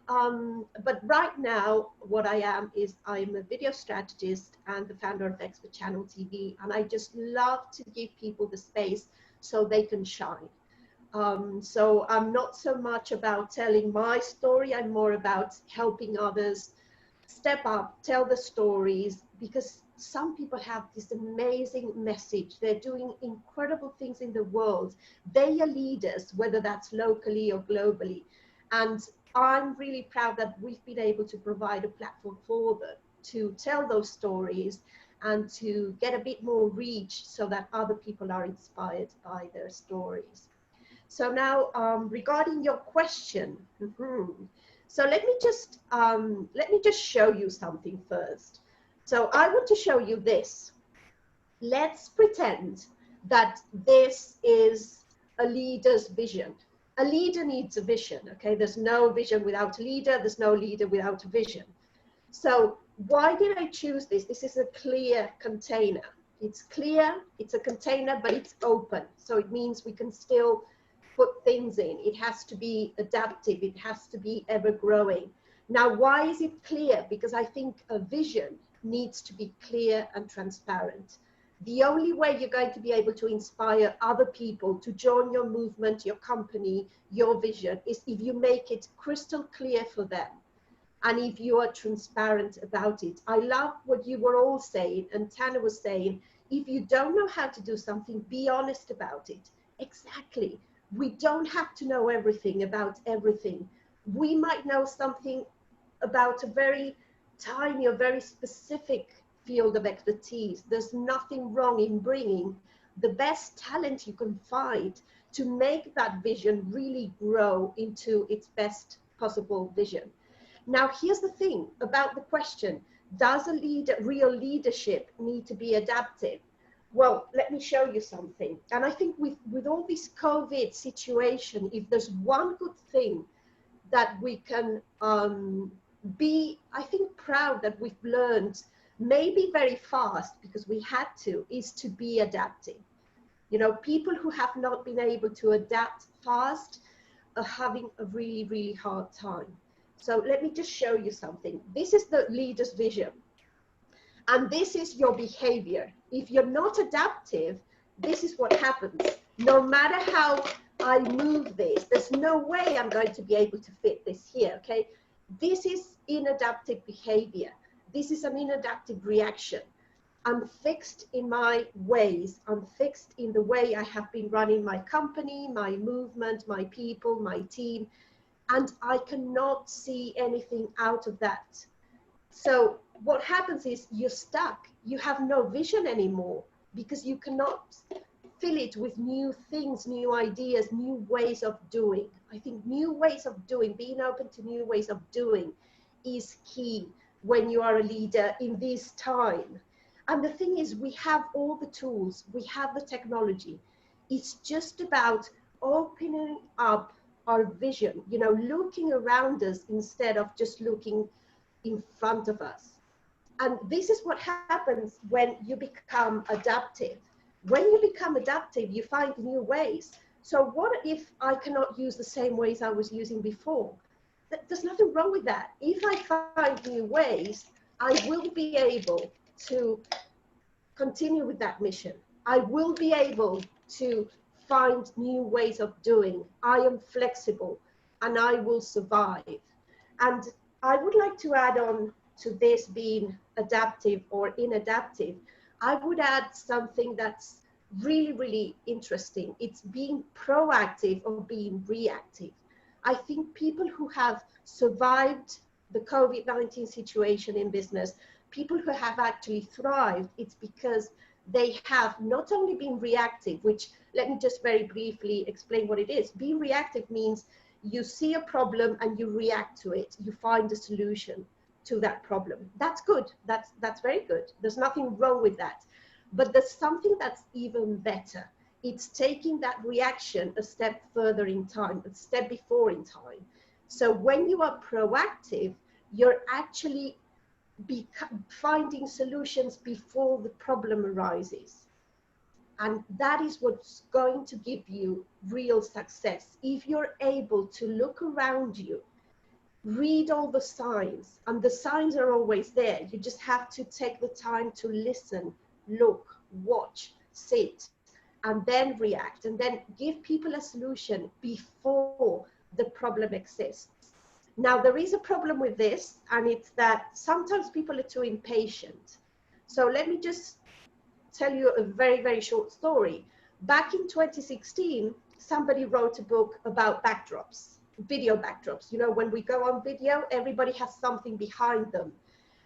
But right now, what I am is I'm a video strategist and the founder of Expert Channel TV. And I just love to give people the space so they can shine. So I'm not so much about telling my story. I'm more about helping others step up, tell the stories, because some people have this amazing message. They're doing incredible things in the world. They are leaders, whether that's locally or globally. And I'm really proud that we've been able to provide a platform for them to tell those stories and to get a bit more reach so that other people are inspired by their stories. So now regarding your question, so let me just show you something first. So I want to show you this. Let's pretend that this is a leader's vision. A leader needs a vision, okay? There's no vision without a leader. There's no leader without a vision. So why did I choose this? This is a clear container. It's clear, it's a container, but it's open. So it means we can still put things in. It has to be adaptive. It has to be ever growing. Now, why is it clear? Because I think a vision needs to be clear and transparent. The only way you're going to be able to inspire other people to join your movement, your company, your vision is if you make it crystal clear for them. And if you are transparent about it. I love what you were all saying, and Tana was saying, if you don't know how to do something, be honest about it. Exactly. We don't have to know everything about everything. We might know something about a very tiny or very specific field of expertise. There's nothing wrong in bringing the best talent you can find to make that vision really grow into its best possible vision. Now, here's the thing about the question, does a real leadership need to be adaptive? Well, let me show you something. And I think with all this COVID situation, if there's one good thing that we can be, I think, proud that we've learned, maybe very fast because we had to, is to be adaptive. You know, people who have not been able to adapt fast are having a really, really hard time. So let me just show you something. This is the leader's vision. And this is your behavior. If you're not adaptive, this is what happens. No matter how I move this, there's no way I'm going to be able to fit this here, okay? This is inadaptive behavior. This is an inadaptive reaction. I'm fixed in my ways. I'm fixed in the way I have been running my company, my movement, my people, my team, and I cannot see anything out of that. So what happens is you're stuck. You have no vision anymore because you cannot fill it with new things, new ideas, new ways of doing. I think new ways of doing, being open to new ways of doing is key when you are a leader in this time. And the thing is, we have all the tools, we have the technology. It's just about opening up our vision, you know, looking around us instead of just looking in front of us. And this is what happens when you become adaptive. When you become adaptive, you find new ways. So what if I cannot use the same ways I was using before? There's nothing wrong with that. If I find new ways, I will be able to continue with that mission. I will be able to find new ways of doing. I am flexible and I will survive. And I would like to add on to this being adaptive or inadaptive. I would add something that's really, really interesting. It's being proactive or being reactive. I think people who have survived the COVID-19 situation in business, people who have actually thrived, it's because they have not only been reactive, which let me just very briefly explain what it is. Being reactive means you see a problem and you react to it. You find a solution to that problem. That's good. That's very good. There's nothing wrong with that. But there's something that's even better. It's taking that reaction a step further in time, a step before in time. So when you are proactive, you're actually finding solutions before the problem arises. And that is what's going to give you real success. If you're able to look around you, read all the signs, and the signs are always there. You just have to take the time to listen, look, watch, sit, and then react, and then give people a solution before the problem exists. Now, there is a problem with this, and it's that sometimes people are too impatient. So let me just tell you a very, very short story. Back in 2016, somebody wrote a book about backdrops, video backdrops. You know, when we go on video, everybody has something behind them.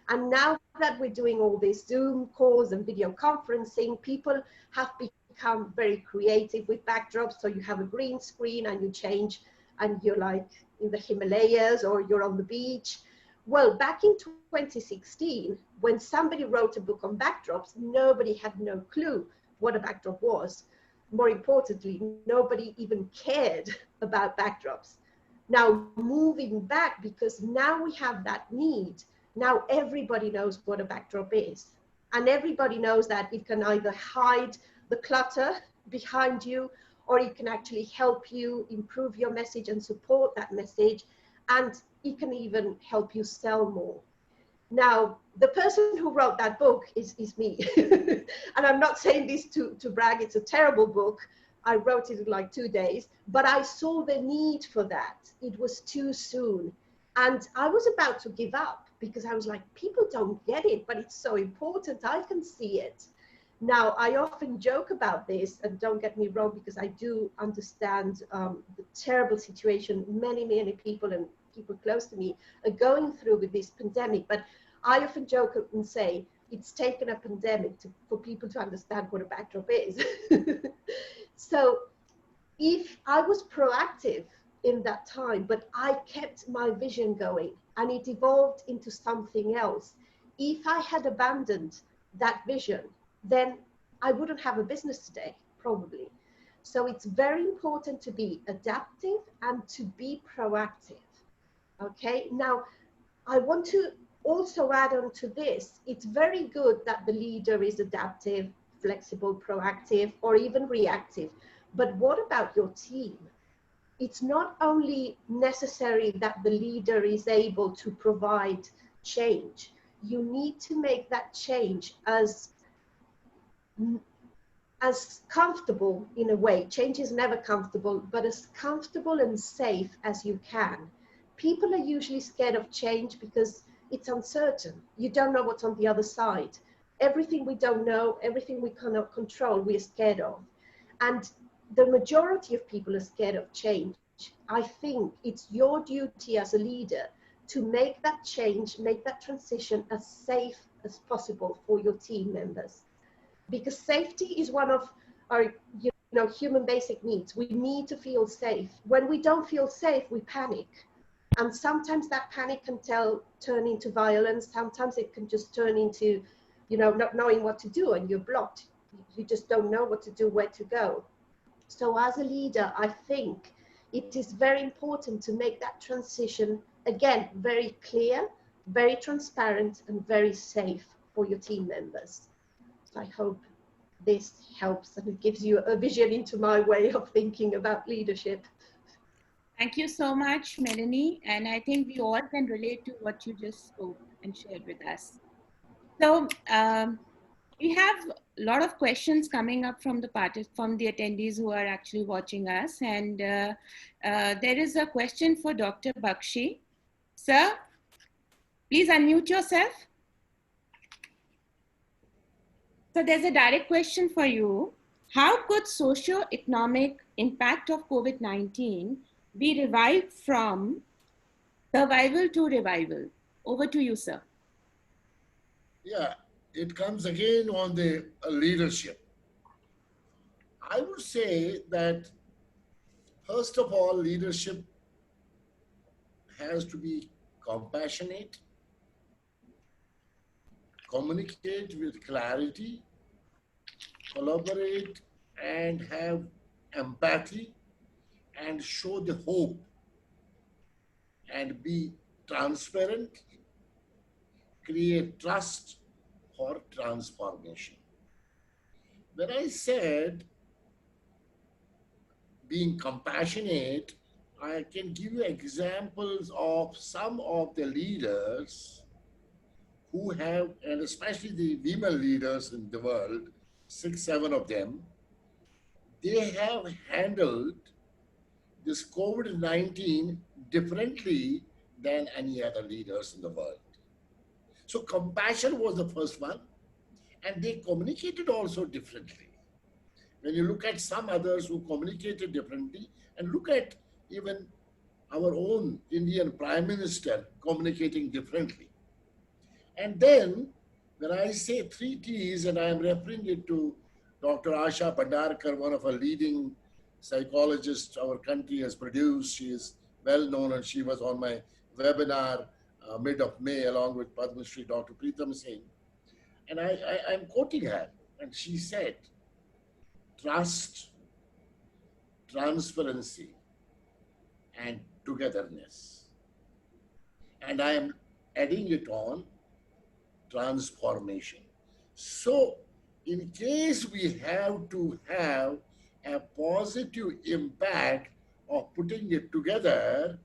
And now that we're doing all these Zoom calls and video conferencing, people have become very creative with backdrops. So you have a green screen and you change, and you're like in the Himalayas or you're on the beach. Well, back in 2016, when somebody wrote a book on backdrops, nobody had no clue what a backdrop was. More importantly, nobody even cared about backdrops. Now, moving back, because now we have that need, now everybody knows what a backdrop is. And everybody knows that it can either hide the clutter behind you, or it can actually help you improve your message and support that message. And it can even help you sell more. Now, the person who wrote that book is me. And I'm not saying this to brag, it's a terrible book. I wrote it in like 2 days, but I saw the need for that. It was too soon. And I was about to give up because I was like, people don't get it, but it's so important. I can see it. Now, I often joke about this, and don't get me wrong, because I do understand the terrible situation many, many people and people close to me are going through with this pandemic. But I often joke and say, it's taken a pandemic for people to understand what a backdrop is. So if I was proactive in that time, but I kept my vision going and it evolved into something else, if I had abandoned that vision, then I wouldn't have a business today, probably. So it's very important to be adaptive and to be proactive. Okay, now I want to also add on to this. It's very good that the leader is adaptive, flexible, proactive, or even reactive. But what about your team? It's not only necessary that the leader is able to provide change. You need to make that change as comfortable in a way. Change is never comfortable, but as comfortable and safe as you can. People are usually scared of change because it's uncertain. You don't know what's on the other side. Everything we don't know, everything we cannot control, we're scared of. And the majority of people are scared of change. I think it's your duty as a leader to make that change, make that transition as safe as possible for your team members. Because safety is one of our human basic needs. We need to feel safe. When we don't feel safe, we panic. And sometimes that panic can turn into violence. Sometimes it can just turn into, not knowing what to do, and you're blocked. You just don't know what to do, where to go. So as a leader, I think it is very important to make that transition, again, very clear, very transparent, and very safe for your team members. So I hope this helps and it gives you a vision into my way of thinking about leadership. Thank you so much, Melanie. And I think we all can relate to what you just spoke and shared with us. So we have a lot of questions coming up from the attendees who are actually watching us. And there is a question for Dr. Bakshi. Sir, please unmute yourself. Sir, So there's a direct question for you. How could socio-economic impact of COVID-19 be revived from survival to revival? Over to you, sir. Yeah, it comes again on the leadership. I would say that, first of all, leadership has to be compassionate, communicate with clarity, collaborate, and have empathy, and show the hope, and be transparent, create trust for transformation. When I said being compassionate, I can give you examples of some of the leaders who have, and especially the women leaders in the world, 6, 7 of them, they have handled this COVID-19 differently than any other leaders in the world. So compassion was the first one, and they communicated also differently. When you look at some others who communicated differently, and look at even our own Indian Prime Minister communicating differently. And then, when I say 3 T's, and I am referring it to Dr. Asha Bhandarkar, one of our leading psychologists our country has produced. She is well known, and she was on my webinar mid of May along with Padma Shri Dr. Preetam Singh. And I'm quoting her, and she said, trust, transparency, and togetherness. And I am adding it on, transformation. So, in case we have to have a positive impact of putting it together,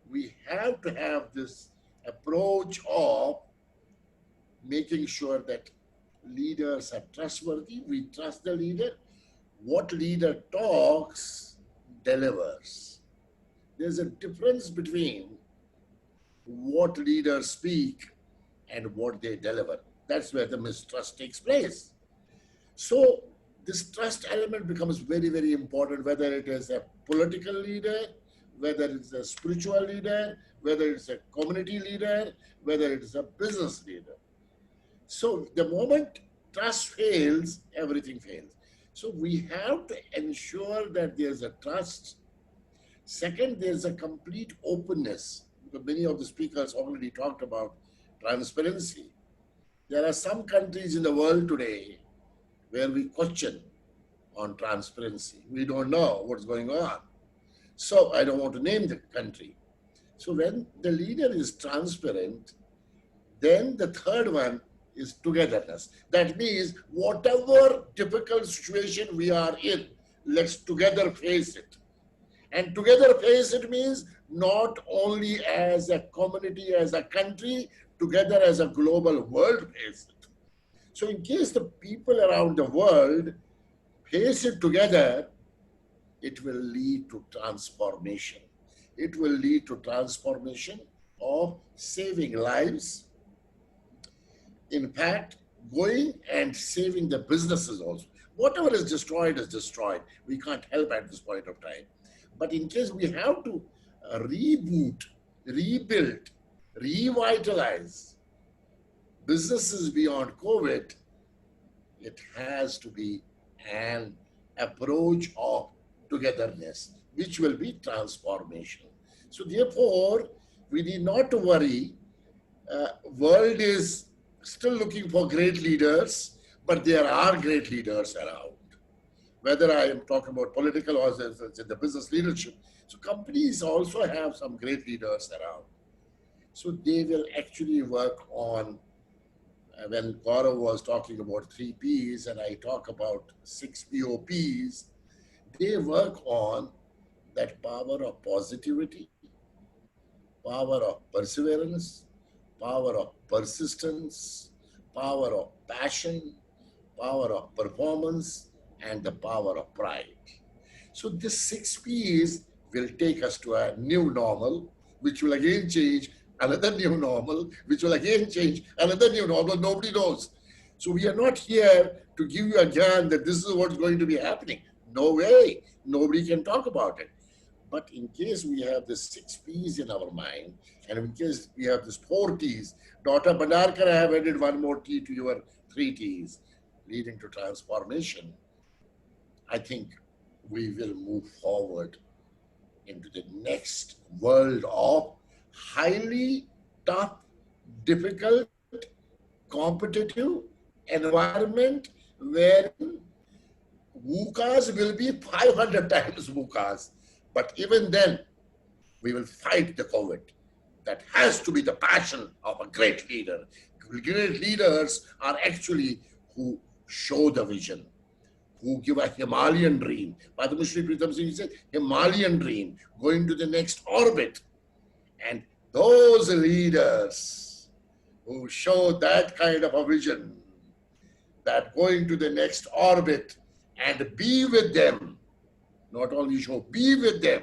we have to have this approach of making sure that leaders are trustworthy. We trust the leader. What leader talks delivers. There's a difference between what leaders speak and what they deliver. That's where the mistrust takes place. So this trust element becomes very, very important, whether it is a political leader, whether it's a spiritual leader, whether it's a community leader, whether it's a business leader. So the moment trust fails, everything fails. So we have to ensure that there's a trust. Second, there's a complete openness. Because many of the speakers already talked about transparency. There are some countries in the world today where we question on transparency. We don't know what's going on. So I don't want to name the country. So when the leader is transparent, then the third one is togetherness. That means whatever difficult situation we are in, let's together face it. And together face it means not only as a community, as a country, together as a global world face it. So in case the people around the world face it together, it will lead to transformation. It will lead to transformation of saving lives. In fact, going and saving the businesses also. Whatever is destroyed is destroyed. We can't help at this point of time. But in case we have to reboot, rebuild, revitalize businesses beyond COVID, it has to be an approach of togetherness, which will be transformation. So therefore, we need not to worry. World is still looking for great leaders, but there are great leaders around. Whether I am talking about political or the business leadership. So companies also have some great leaders around. So they will actually work on, when Gaurav was talking about 3 Ps and I talk about 6 POPs, they work on that power of positivity, power of perseverance, power of persistence, power of passion, power of performance, and the power of pride. So this 6 Ps will take us to a new normal, which will again change another new normal, which will again change another new normal. Nobody knows. So we are not here to give you a gyan that this is what's going to be happening. No way. Nobody can talk about it. But in case we have the 6 P's in our mind, and in case we have this 4 T's, Dr. Bandarkar, I have added one more T to your 3 T's, leading to transformation. I think we will move forward into the next world of highly tough, difficult, competitive environment where VUCAs will be 500 times VUCAs. But even then, we will fight the COVID. That has to be the passion of a great leader. Great leaders are actually who show the vision, who give a Himalayan dream. Padma Shri Pritam Singh said, Himalayan dream, going to the next orbit. And those leaders who show that kind of a vision, that going to the next orbit and be with them, not only show, be with them,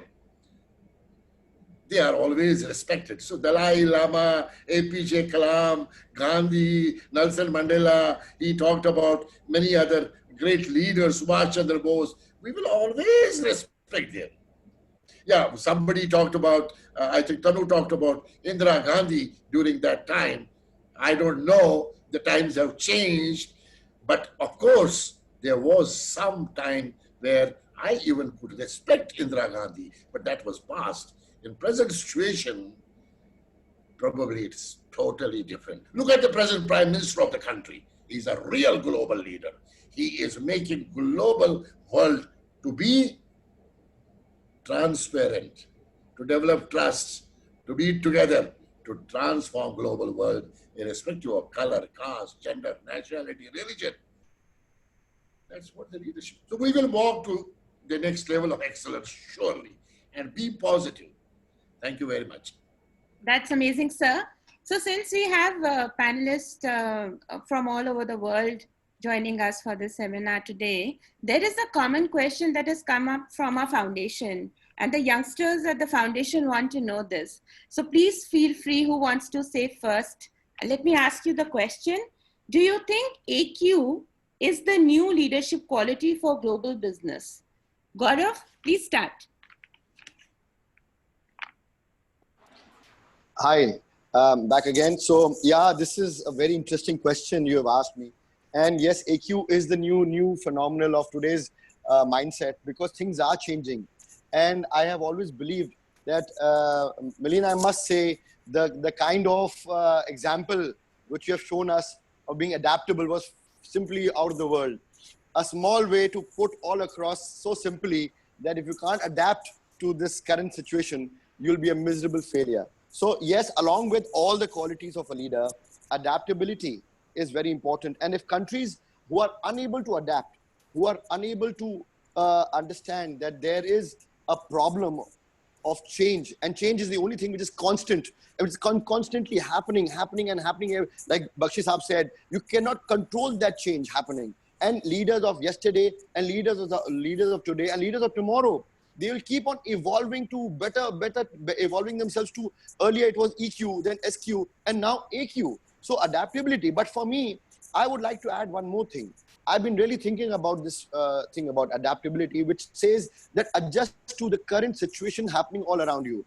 they are always respected. So Dalai Lama, APJ Kalam, Gandhi, Nelson Mandela, he talked about many other great leaders, Subhash Chandra Bose. We will always respect them. Yeah, somebody talked about, I think Tanu talked about Indira Gandhi during that time. I don't know, the times have changed, but of course, there was some time where I even could respect Indira Gandhi, but that was past. In present situation, probably it's totally different. Look at the present Prime Minister of the country. He's a real global leader. He is making global world to be transparent, to develop trust, to be together, to transform global world, irrespective of color, caste, gender, nationality, religion. That's what the leadership. So we will walk to the next level of excellence, surely, and be positive. Thank you very much. That's amazing, sir. So since we have panelists from all over the world joining us for this seminar today, there is a common question that has come up from our foundation, and the youngsters at the foundation want to know this. So please feel free, who wants to say first. Let me ask you the question. Do you think AQ is the new leadership quality for global business? Gaurav, please start. Hi, back again. So yeah, this is a very interesting question you have asked me. And yes, AQ is the new phenomenal of today's mindset, because things are changing. And I have always believed that, Melina, I must say, the kind of example which you have shown us of being adaptable was simply out of the world. A small way to put all across so simply that if you can't adapt to this current situation, you'll be a miserable failure. So yes, along with all the qualities of a leader, adaptability is very important. And if countries who are unable to adapt, who are unable to understand that there is a problem of change, and change is the only thing which is constant, it's constantly happening. Like Bakshi Saab said, you cannot control that change happening. And leaders of yesterday, and leaders of today, and leaders of tomorrow, they will keep on evolving to better, evolving themselves to, earlier it was EQ, then SQ, and now AQ. So adaptability. But for me, I would like to add one more thing. I've been really thinking about this thing about adaptability, which says that adjust to the current situation happening all around you.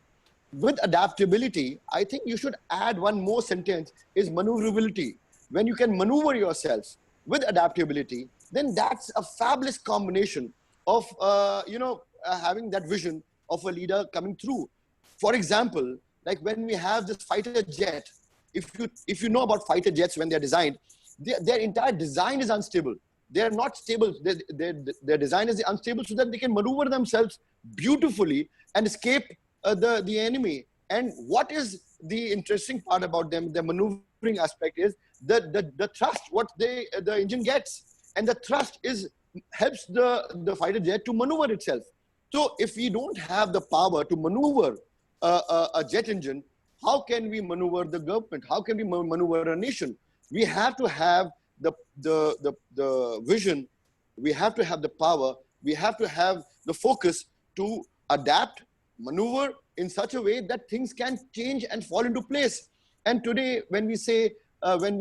With adaptability, I think you should add one more sentence, is maneuverability. When you can maneuver yourself with adaptability, then that's a fabulous combination of, having that vision of a leader coming through. For example, like when we have this fighter jet, if you know about fighter jets, when they're designed, their entire design is unstable. They're not stable. Their design is unstable so that they can maneuver themselves beautifully and escape the enemy. And what is the interesting part about them, the maneuvering aspect, is the thrust, what the engine gets. And the thrust helps the fighter jet to maneuver itself. So if we don't have the power to maneuver a jet engine, how can we maneuver the government? How can we maneuver a nation? We have to have the vision. We have to have the power. We have to have the focus to adapt, maneuver in such a way that things can change and fall into place. And today, when we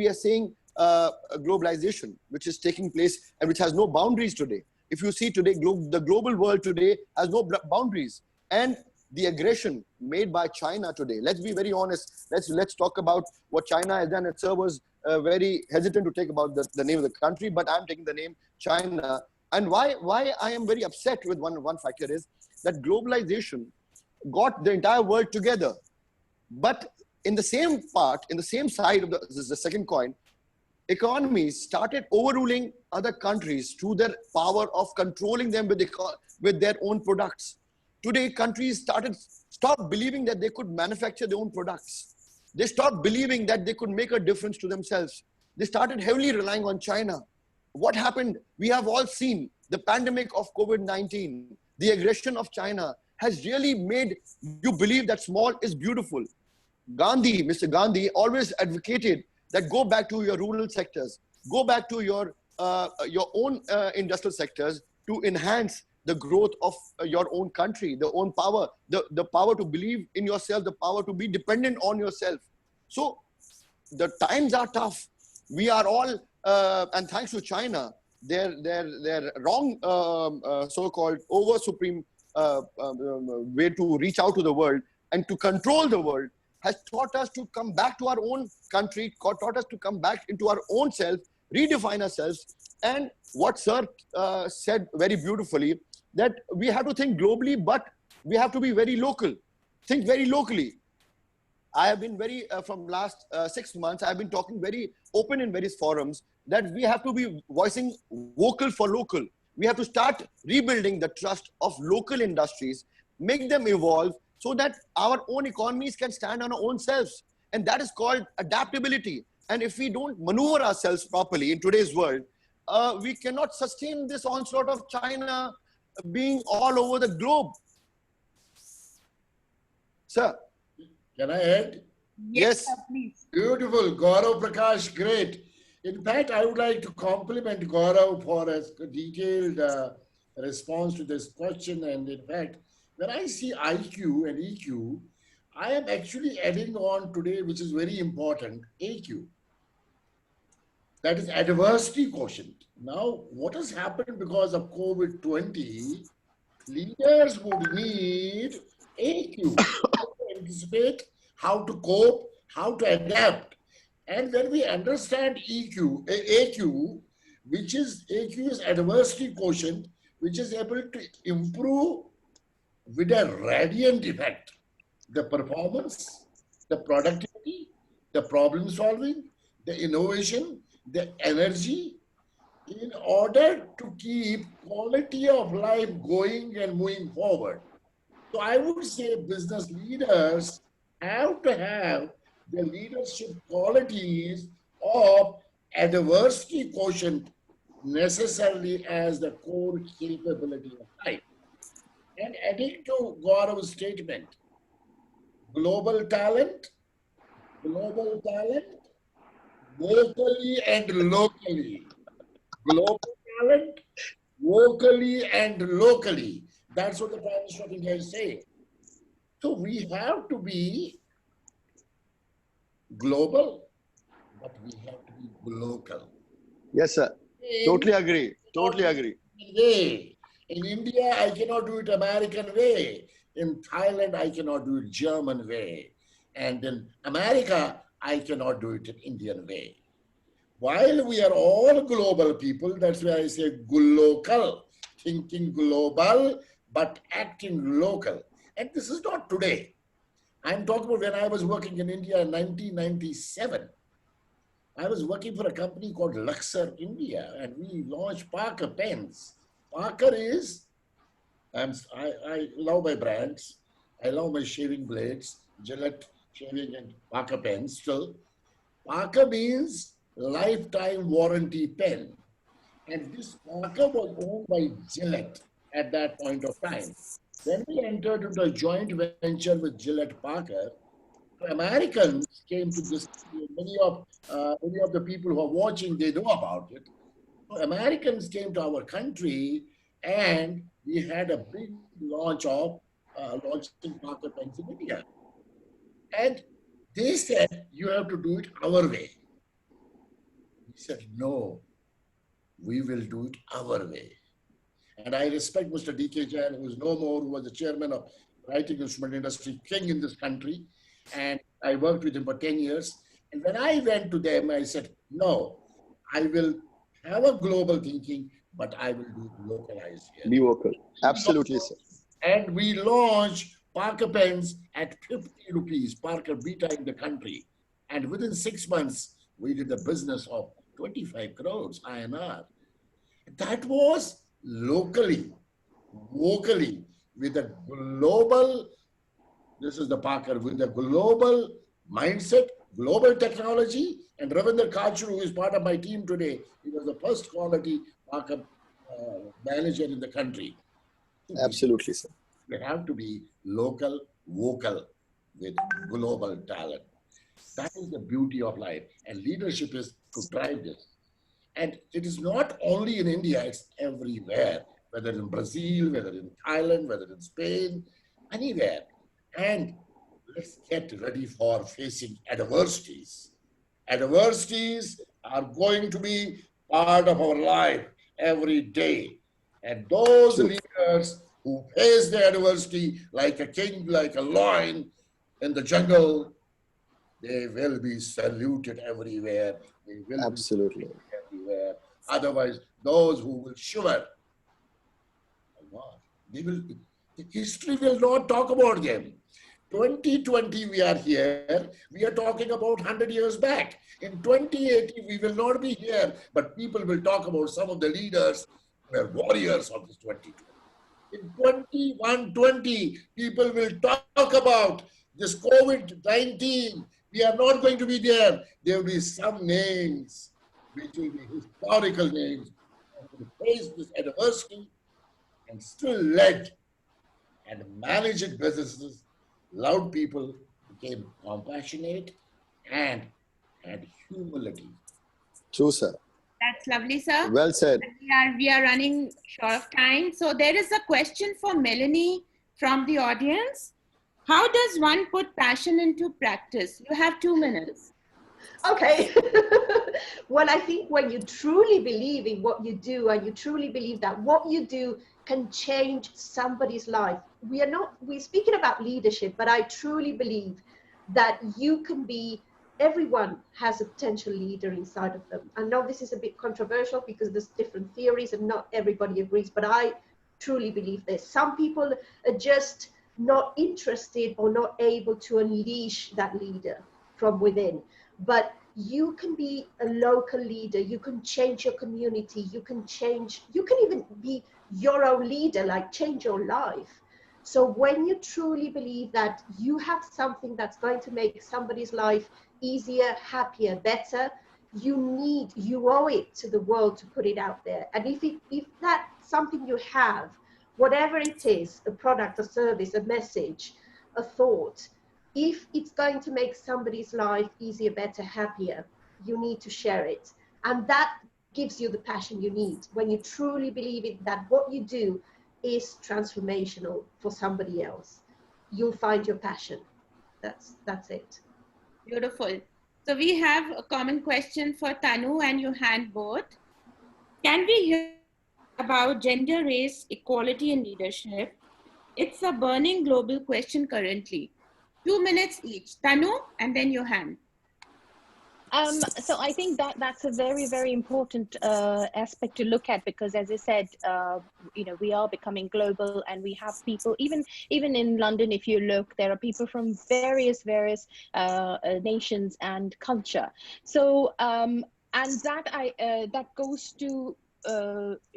are saying globalization, which is taking place and which has no boundaries today. If you see today, the global world today has no boundaries. And the aggression made by China today, let's be very honest, let's talk about what China has done. And sir was very hesitant to take about the name of the country, but I'm taking the name China. And why I am very upset with one factor is that globalization got the entire world together. But in the same part, in the same side of the second coin, economies started overruling other countries through their power of controlling them with their own products. Today, countries stopped believing that they could manufacture their own products. They stopped believing that they could make a difference to themselves. They started heavily relying on China. What happened? We have all seen the pandemic of COVID-19, the aggression of China has really made you believe that small is beautiful. Mr. Gandhi always advocated that go back to your rural sectors, go back to your own industrial sectors to enhance the growth of your own country, the own power, the power to believe in yourself, the power to be dependent on yourself. So the times are tough. We are all, and thanks to China, their wrong so-called over-supreme way to reach out to the world and to control the world has taught us to come back to our own country, taught us to come back into our own self, redefine ourselves. And what sir said very beautifully, that we have to think globally, but we have to be very local. Think very locally. I have been very, from last 6 months, I've been talking very open in various forums that we have to be voicing vocal for local. We have to start rebuilding the trust of local industries, make them evolve so that our own economies can stand on our own selves. And that is called adaptability. And if we don't maneuver ourselves properly in today's world, we cannot sustain this onslaught of China being all over the globe. Sir. Can I add? Yes. Sir, please. Beautiful. Gaurav Prakash, great. In fact, I would like to compliment Gaurav for a detailed response to this question. And in fact, when I see IQ and EQ, I am actually adding on today, which is very important, AQ. That is adversity quotient. Now, what has happened because of COVID-20, leaders would need AQ, how to anticipate, how to cope, how to adapt. And when we understand AQ, which is AQ is adversity quotient, which is able to improve with a radiant effect the performance, the productivity, the problem solving, the innovation, the energy, in order to keep quality of life going and moving forward. So I would say business leaders have to have the leadership qualities of adversity quotient necessarily as the core capability of life. And adding to Gaurav's statement, global talent, locally and locally. Global talent, locally and locally. That's what the Prime Minister of India is saying. So we have to be global, but we have to be local. Yes, sir. Totally agree. Totally agree. In India, I cannot do it American way. In Thailand, I cannot do it German way. And in America, I cannot do it in Indian way. While we are all global people, that's why I say local, thinking global, but acting local. And this is not today. I'm talking about when I was working in India in 1997. I was working for a company called Luxor India, and we launched Parker pens. Parker is, I love my brands. I love my shaving blades, Gillette shaving and Parker pens still. Parker means lifetime warranty pen. And this Parker was owned by Gillette at that point of time. Then we entered into a joint venture with Gillette Parker. Americans came to this, many of the people who are watching, they know about it. So Americans came to our country and we had a big launch of launching Parker pens in India. And they said, you have to do it our way. We He said, no, we will do it our way. And I respect Mr. D.K. Jain, who is no more, who was the chairman of writing instrument industry king in this country. And I worked with him for 10 years. And when I went to them, I said, no, I will have a global thinking, but I will do it localized here. Be vocal. Absolutely, sir. And we launched Parker pens at 50 rupees, Parker Beta in the country. And within 6 months, we did a business of 25 crores INR. That was locally, vocally, with a global, this is the Parker, with a global mindset, global technology. And Ravindra Kachru, who is part of my team today, he was the first quality Parker manager in the country. Absolutely, sir. We have to be local, vocal with global talent. That is the beauty of life. And leadership is to drive this. And it is not only in India, it's everywhere, whether in Brazil, whether in Thailand, whether in Spain, anywhere. And let's get ready for facing adversities. Adversities are going to be part of our life every day. And those leaders who face the adversity like a king, like a lion in the jungle, they will be saluted everywhere. They will absolutely be everywhere. Otherwise, those who will shiver, they will. The history will not talk about them. 2020, we are here. We are talking about 100 years back. In 2080, we will not be here, but people will talk about some of the leaders who were warriors of this 2020. In 2120, people will talk about this COVID-19. We are not going to be there. There will be some names, which will be historical names, who face this adversity and still led and managed businesses, loved people, became compassionate and had humility. True, sir. That's lovely, sir. Well said. We are running short of time. So there is a question for Melanie from the audience. How does one put passion into practice? You have 2 minutes. Okay. Well, I think when you truly believe in what you do and you truly believe that what you do can change somebody's life. We're speaking about leadership, but I truly believe that you can be, everyone has a potential leader inside of them. I know this is a bit controversial because there's different theories and not everybody agrees, but I truly believe this. Some people are just not interested or not able to unleash that leader from within. But you can be a local leader, you can change your community, you can even be your own leader, like change your life. So when you truly believe that you have something that's going to make somebody's life easier, happier, better, you owe it to the world to put it out there. And if that's something you have, whatever it is, a product, a service, a message, a thought, if it's going to make somebody's life easier, better, happier, you need to share it. And that gives you the passion you need when you truly believe it, that what you do is transformational for somebody else. You'll find your passion. That's it. Beautiful. So we have a common question for Tanu and Johan both. Can we hear about gender, race, equality in leadership? It's a burning global question currently. 2 minutes each. Tanu and then Johan. So I think that's a very, very important aspect to look at, because as I said, we are becoming global, and we have people, even in London, if you look, there are people from various nations and culture. So and that goes to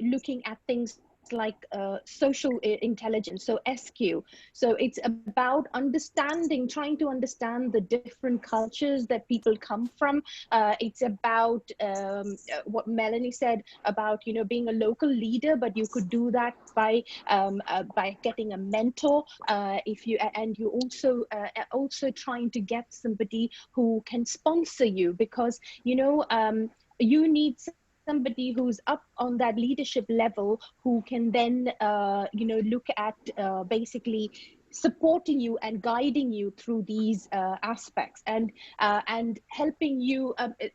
looking at things like social intelligence, so SQ. So it's about trying to understand the different cultures that people come from. It's about what Melanie said about being a local leader, but you could do that by getting a mentor. You also trying to get somebody who can sponsor you, because you need somebody who's up on that leadership level, who can then look at basically supporting you and guiding you through these aspects, and helping you.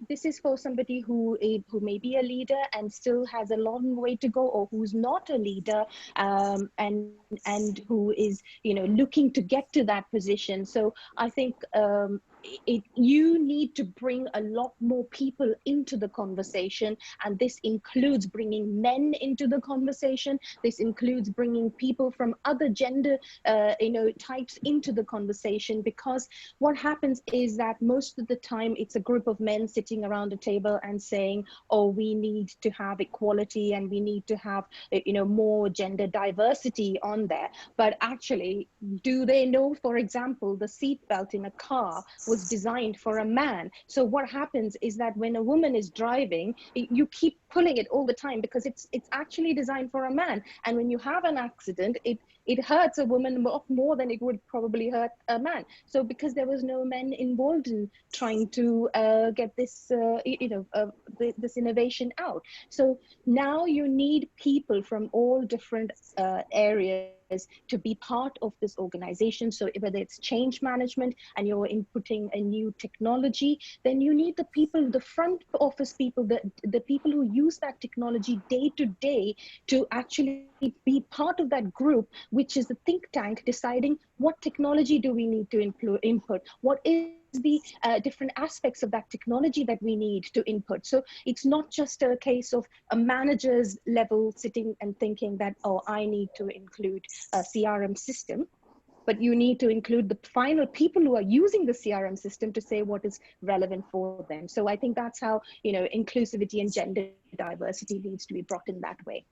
This is for somebody who may be a leader and still has a long way to go, or who's not a leader, and who is, you know, looking to get to that position. So I think you need to bring a lot more people into the conversation, and this includes bringing men into the conversation. This includes bringing people from other gender types into the conversation, because what happens is that most of the time it's a group of men sitting around a table and saying, oh, we need to have equality and we need to have more gender diversity on there. But actually, do they know, for example, the seat belt in a car was designed for a man? So what happens is that when a woman is driving, you keep pulling it all the time because it's actually designed for a man. And when you have an accident, it hurts a woman more than it would probably hurt a man. So because there was no men involved in trying to get this this innovation out. So now you need people from all different areas to be part of this organization. So whether it's change management and you're inputting a new technology, then you need the people, the front office people, the people who use that technology day to day, to actually be part of that group, which is the think tank deciding what technology do we need to input, what is the different aspects of that technology that we need to input. So it's not just a case of a manager's level sitting and thinking that, oh, I need to include a CRM system, but you need to include the final people who are using the CRM system to say what is relevant for them. So I think that's how, inclusivity and gender diversity needs to be brought in that way.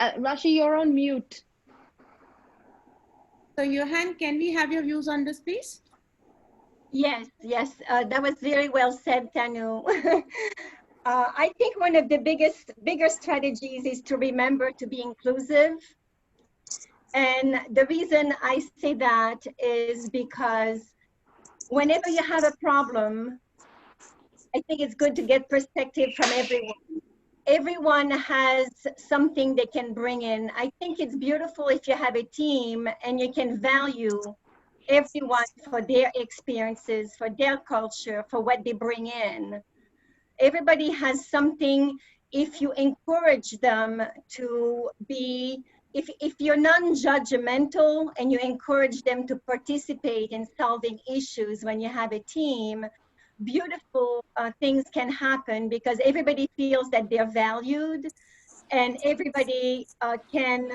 Rashi, you're on mute. So Johan, can we have your views on this, please? Yes, that was very well said, Tanu. I think one of the bigger strategies is to remember to be inclusive. And the reason I say that is because whenever you have a problem, I think it's good to get perspective from everyone. Everyone has something they can bring in. I think it's beautiful if you have a team and you can value everyone for their experiences, for their culture, for what they bring in. Everybody has something. If you encourage them to be, if you're non-judgmental and you encourage them to participate in solving issues when you have a team, beautiful things can happen because everybody feels that they're valued, and everybody can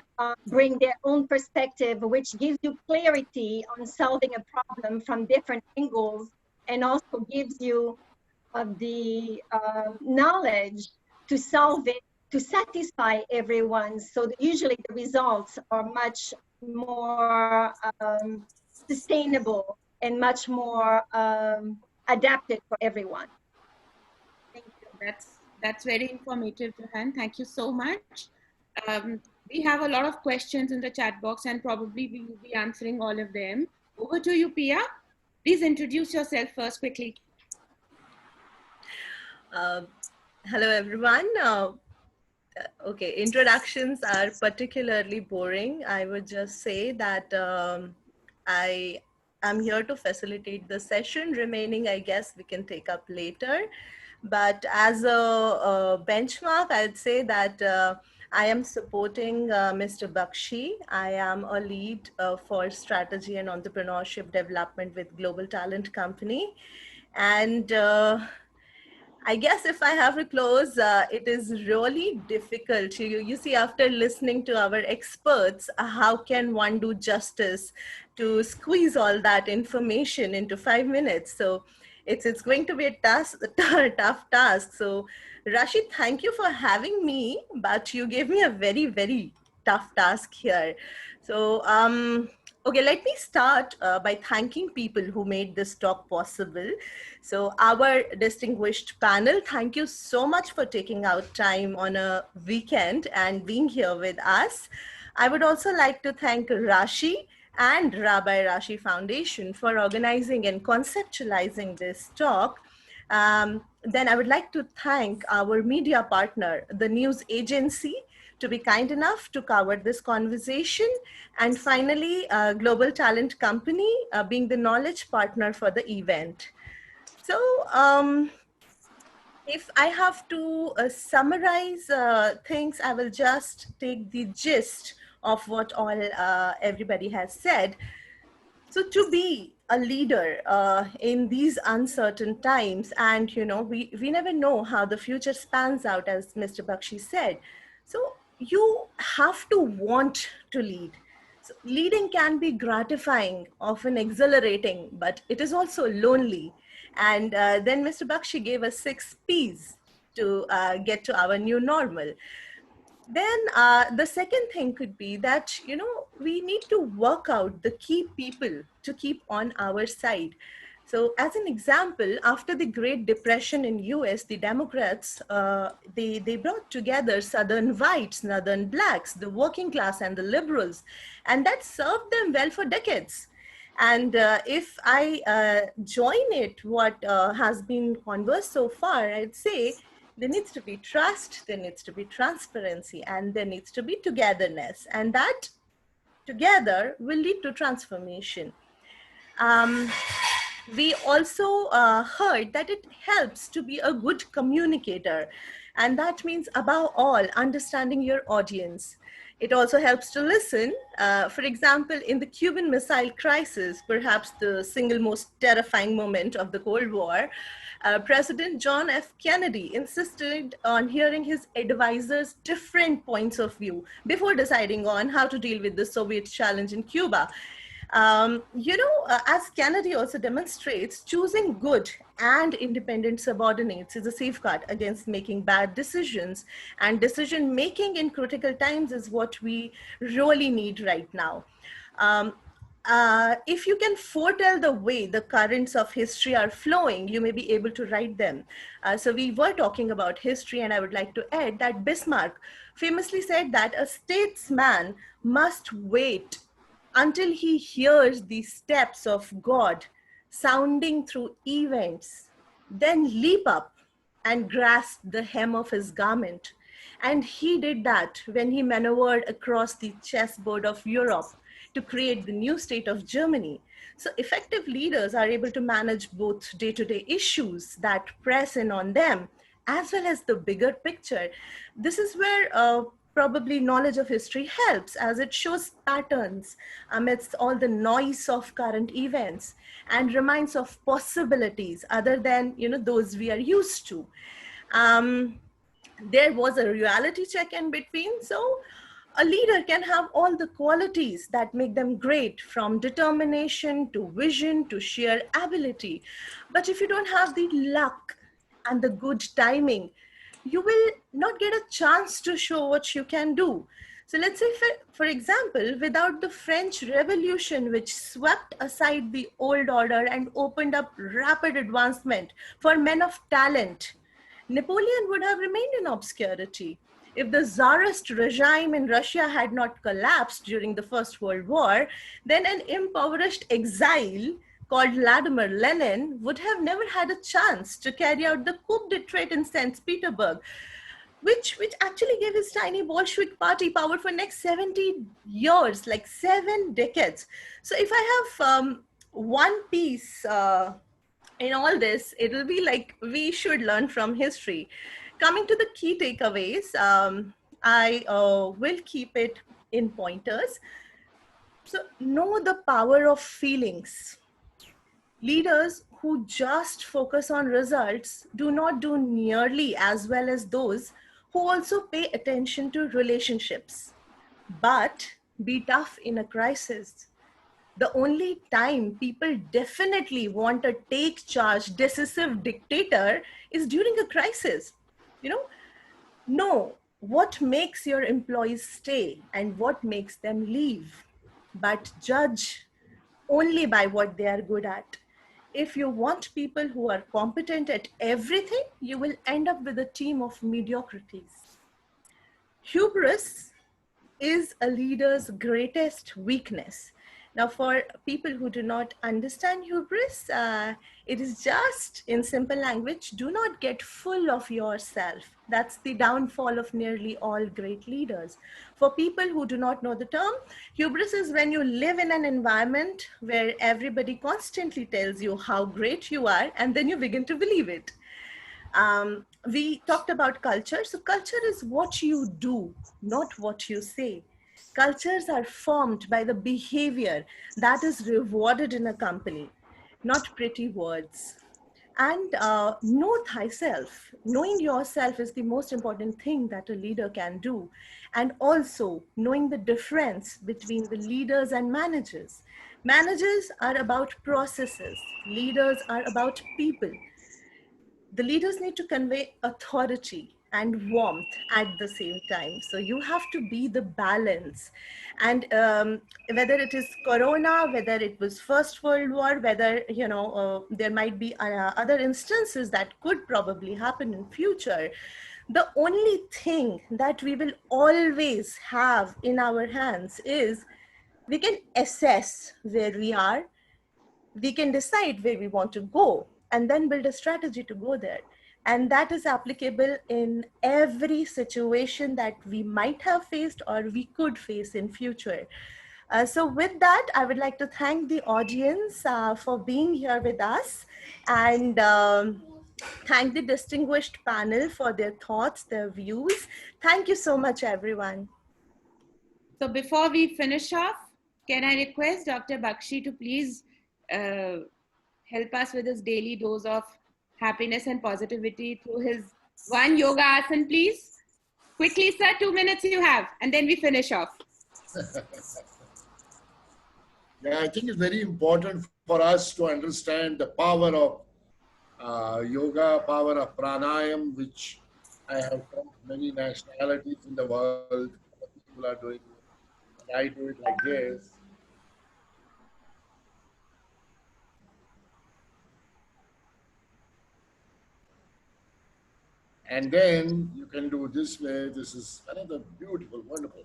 bring their own perspective, which gives you clarity on solving a problem from different angles, and also gives you the knowledge to solve it, to satisfy everyone. So usually the results are much more sustainable and much more adapted for everyone. Thank you. That's very informative, Johan. Thank you so much. We have a lot of questions in the chat box, and probably we will be answering all of them. Over to you, Pia. Please introduce yourself first quickly. Hello, everyone. Okay, introductions are particularly boring. I would just say that I am here to facilitate the session. Remaining, I guess we can take up later. But as a benchmark, I'd say that I am supporting Mr. Bakshi. I am a lead for strategy and entrepreneurship development with Global Talent Company. And I guess if I have to close, it is really difficult. You see, after listening to our experts, how can one do justice to squeeze all that information into 5 minutes? So it's going to be a tough task. So Rashi, thank you for having me, but you gave me a very, very tough task here. So okay, let me start by thanking people who made this talk possible. So our distinguished panel, thank you so much for taking out time on a weekend and being here with us. I would also like to thank Rashi and Rashi Foundation for organizing and conceptualizing this talk. Then I would like to thank our media partner, the news agency, to be kind enough to cover this conversation. And finally, Global Talent Company being the knowledge partner for the event. So if I have to summarize things, I will just take the gist of what all everybody has said. So to be a leader in these uncertain times, and we never know how the future spans out, as Mr. Bakshi said. So you have to want to lead. So leading can be gratifying, often exhilarating, but it is also lonely. And then Mr. Bakshi gave us 6 P's to get to our new normal. Then the second thing could be that, we need to work out the key people to keep on our side. So as an example, after the Great Depression in US, the Democrats, they brought together Southern whites, Northern blacks, the working class and the liberals, and that served them well for decades. And if I join it, what has been conversed so far, I'd say there needs to be trust, there needs to be transparency, and there needs to be togetherness. And that together will lead to transformation. We also heard that it helps to be a good communicator. And that means, above all, understanding your audience. It also helps to listen. For example, in the Cuban Missile Crisis, perhaps the single most terrifying moment of the Cold War, President John F. Kennedy insisted on hearing his advisors' different points of view before deciding on how to deal with the Soviet challenge in Cuba. As Kennedy also demonstrates, choosing good and independent subordinates is a safeguard against making bad decisions. And decision making in critical times is what we really need right now. If you can foretell the way the currents of history are flowing, you may be able to write them. So we were talking about history, and I would like to add that Bismarck famously said that a statesman must wait until he hears the steps of God sounding through events, then leap up and grasp the hem of his garment. And he did that when he maneuvered across the chessboard of Europe to create the new state of Germany. So effective leaders are able to manage both day-to-day issues that press in on them, as well as the bigger picture. This is where probably knowledge of history helps, as it shows patterns amidst all the noise of current events and reminds of possibilities other than those we are used to. There was a reality check in between. So a leader can have all the qualities that make them great, from determination to vision to sheer ability. But if you don't have the luck and the good timing, you will not get a chance to show what you can do. So let's say, for example, without the French Revolution, which swept aside the old order and opened up rapid advancement for men of talent, Napoleon would have remained in obscurity. If the Tsarist regime in Russia had not collapsed during the First World War, then an impoverished exile called Vladimir Lenin would have never had a chance to carry out the coup d'etat in St. Petersburg, which actually gave his tiny Bolshevik party power for next 70 years, like 7 decades. So if I have one piece in all this, it'll be like we should learn from history. Coming to the key takeaways, I will keep it in pointers. So know the power of feelings. Leaders who just focus on results do not do nearly as well as those who also pay attention to relationships. But be tough in a crisis. The only time people definitely want a take charge, decisive dictator is during a crisis. Know what makes your employees stay and what makes them leave, but judge only by what they are good at. If you want people who are competent at everything, you will end up with a team of mediocrities. Hubris is a leader's greatest weakness. Now, for people who do not understand hubris, it is just, in simple language, do not get full of yourself. That's the downfall of nearly all great leaders. For people who do not know the term, hubris is when you live in an environment where everybody constantly tells you how great you are, and then you begin to believe it. We talked about culture. So culture is what you do, not what you say. Cultures are formed by the behavior that is rewarded in a company, not pretty words. And know thyself. Knowing yourself is the most important thing that a leader can do. And also knowing the difference between the leaders and managers. Managers are about processes. Leaders are about people. The leaders need to convey authority and warmth at the same time. So you have to be the balance. And whether it is Corona, whether it was First World War, whether, there might be other instances that could probably happen in future, the only thing that we will always have in our hands is we can assess where we are, we can decide where we want to go, and then build a strategy to go there. And that is applicable in every situation that we might have faced or we could face in future. So with that, I would like to thank the audience for being here with us, and thank the distinguished panel for their thoughts, their views. Thank you so much, everyone. So before we finish off, can I request Dr. Bakshi to please help us with his daily dose of happiness and positivity through his one yoga asana, please? Quickly, sir, 2 minutes you have, and then we finish off. Yeah, I think it's very important for us to understand the power of yoga, power of pranayam, which I have found many nationalities in the world. People are doing it, and I do it like this. And then you can do this way. This is another beautiful, wonderful.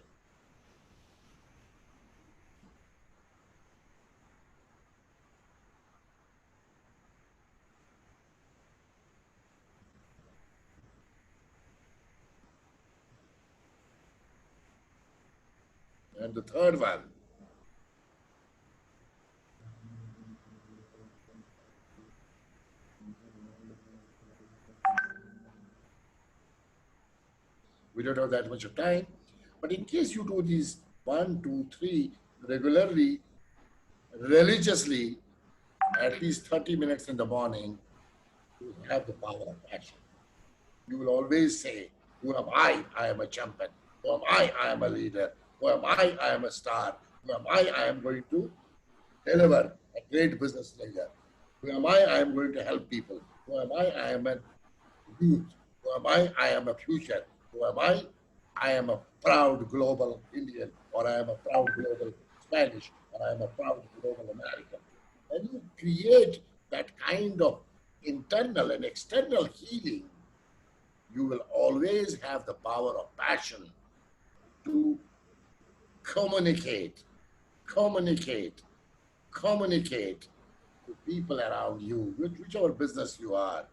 And the third one. We don't have that much of time, but in case you do these 1, 2, 3 regularly, religiously, at least 30 minutes in the morning, you have the power of passion. You will always say, who am I? I am a champion. Who am I? I am a leader. Who am I? I am a star. Who am I am going to deliver a great business leader. Who am I am going to help people. Who am I am a youth. Who am I am a future. Who am I am a proud global Indian, or I am a proud global Spanish, or I am a proud global American. When you create that kind of internal and external healing, you will always have the power of passion to communicate to people around you, whichever business you are.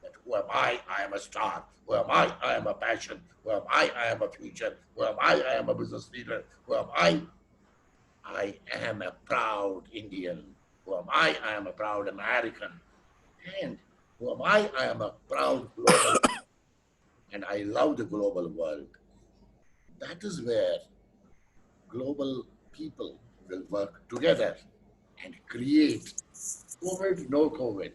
That who am I? I am a star. Who am I? I am a passion. Who am I? I am a future. Who am I? I am a business leader. Who am I? I am a proud Indian. Who am I? I am a proud American. And who am I? I am a proud global. And I love the global world. That is where global people will work together and create COVID, no COVID,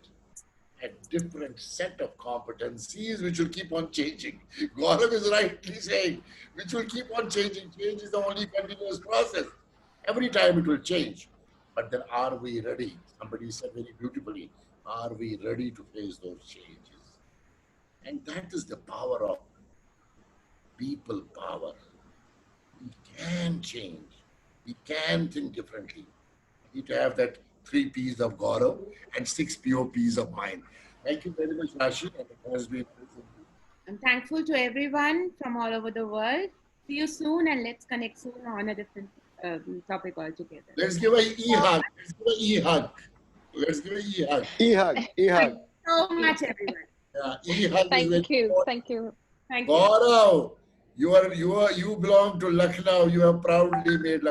a different set of competencies which will keep on changing. Gaurav is rightly saying, which will keep on changing. Change is the only continuous process. Every time it will change. But then are we ready? Somebody said very beautifully, are we ready to face those changes? And that is the power of people power. We can change. We can think differently. We need to have that 3 P's of Gaurav and 6 POPs of mine. Thank you very much, Rashi. And it has been. I'm thankful to everyone from all over the world. See you soon, and let's connect soon on a different topic altogether. Let's give a e-hug. Let's give a e-hug. Let's give a e-hug. E-hug, e-hug. Thank you so much, everyone. Yeah, e-hug is Thank very you. important. Thank you. Thank you. Gaurav, you belong to Lucknow. You have proudly made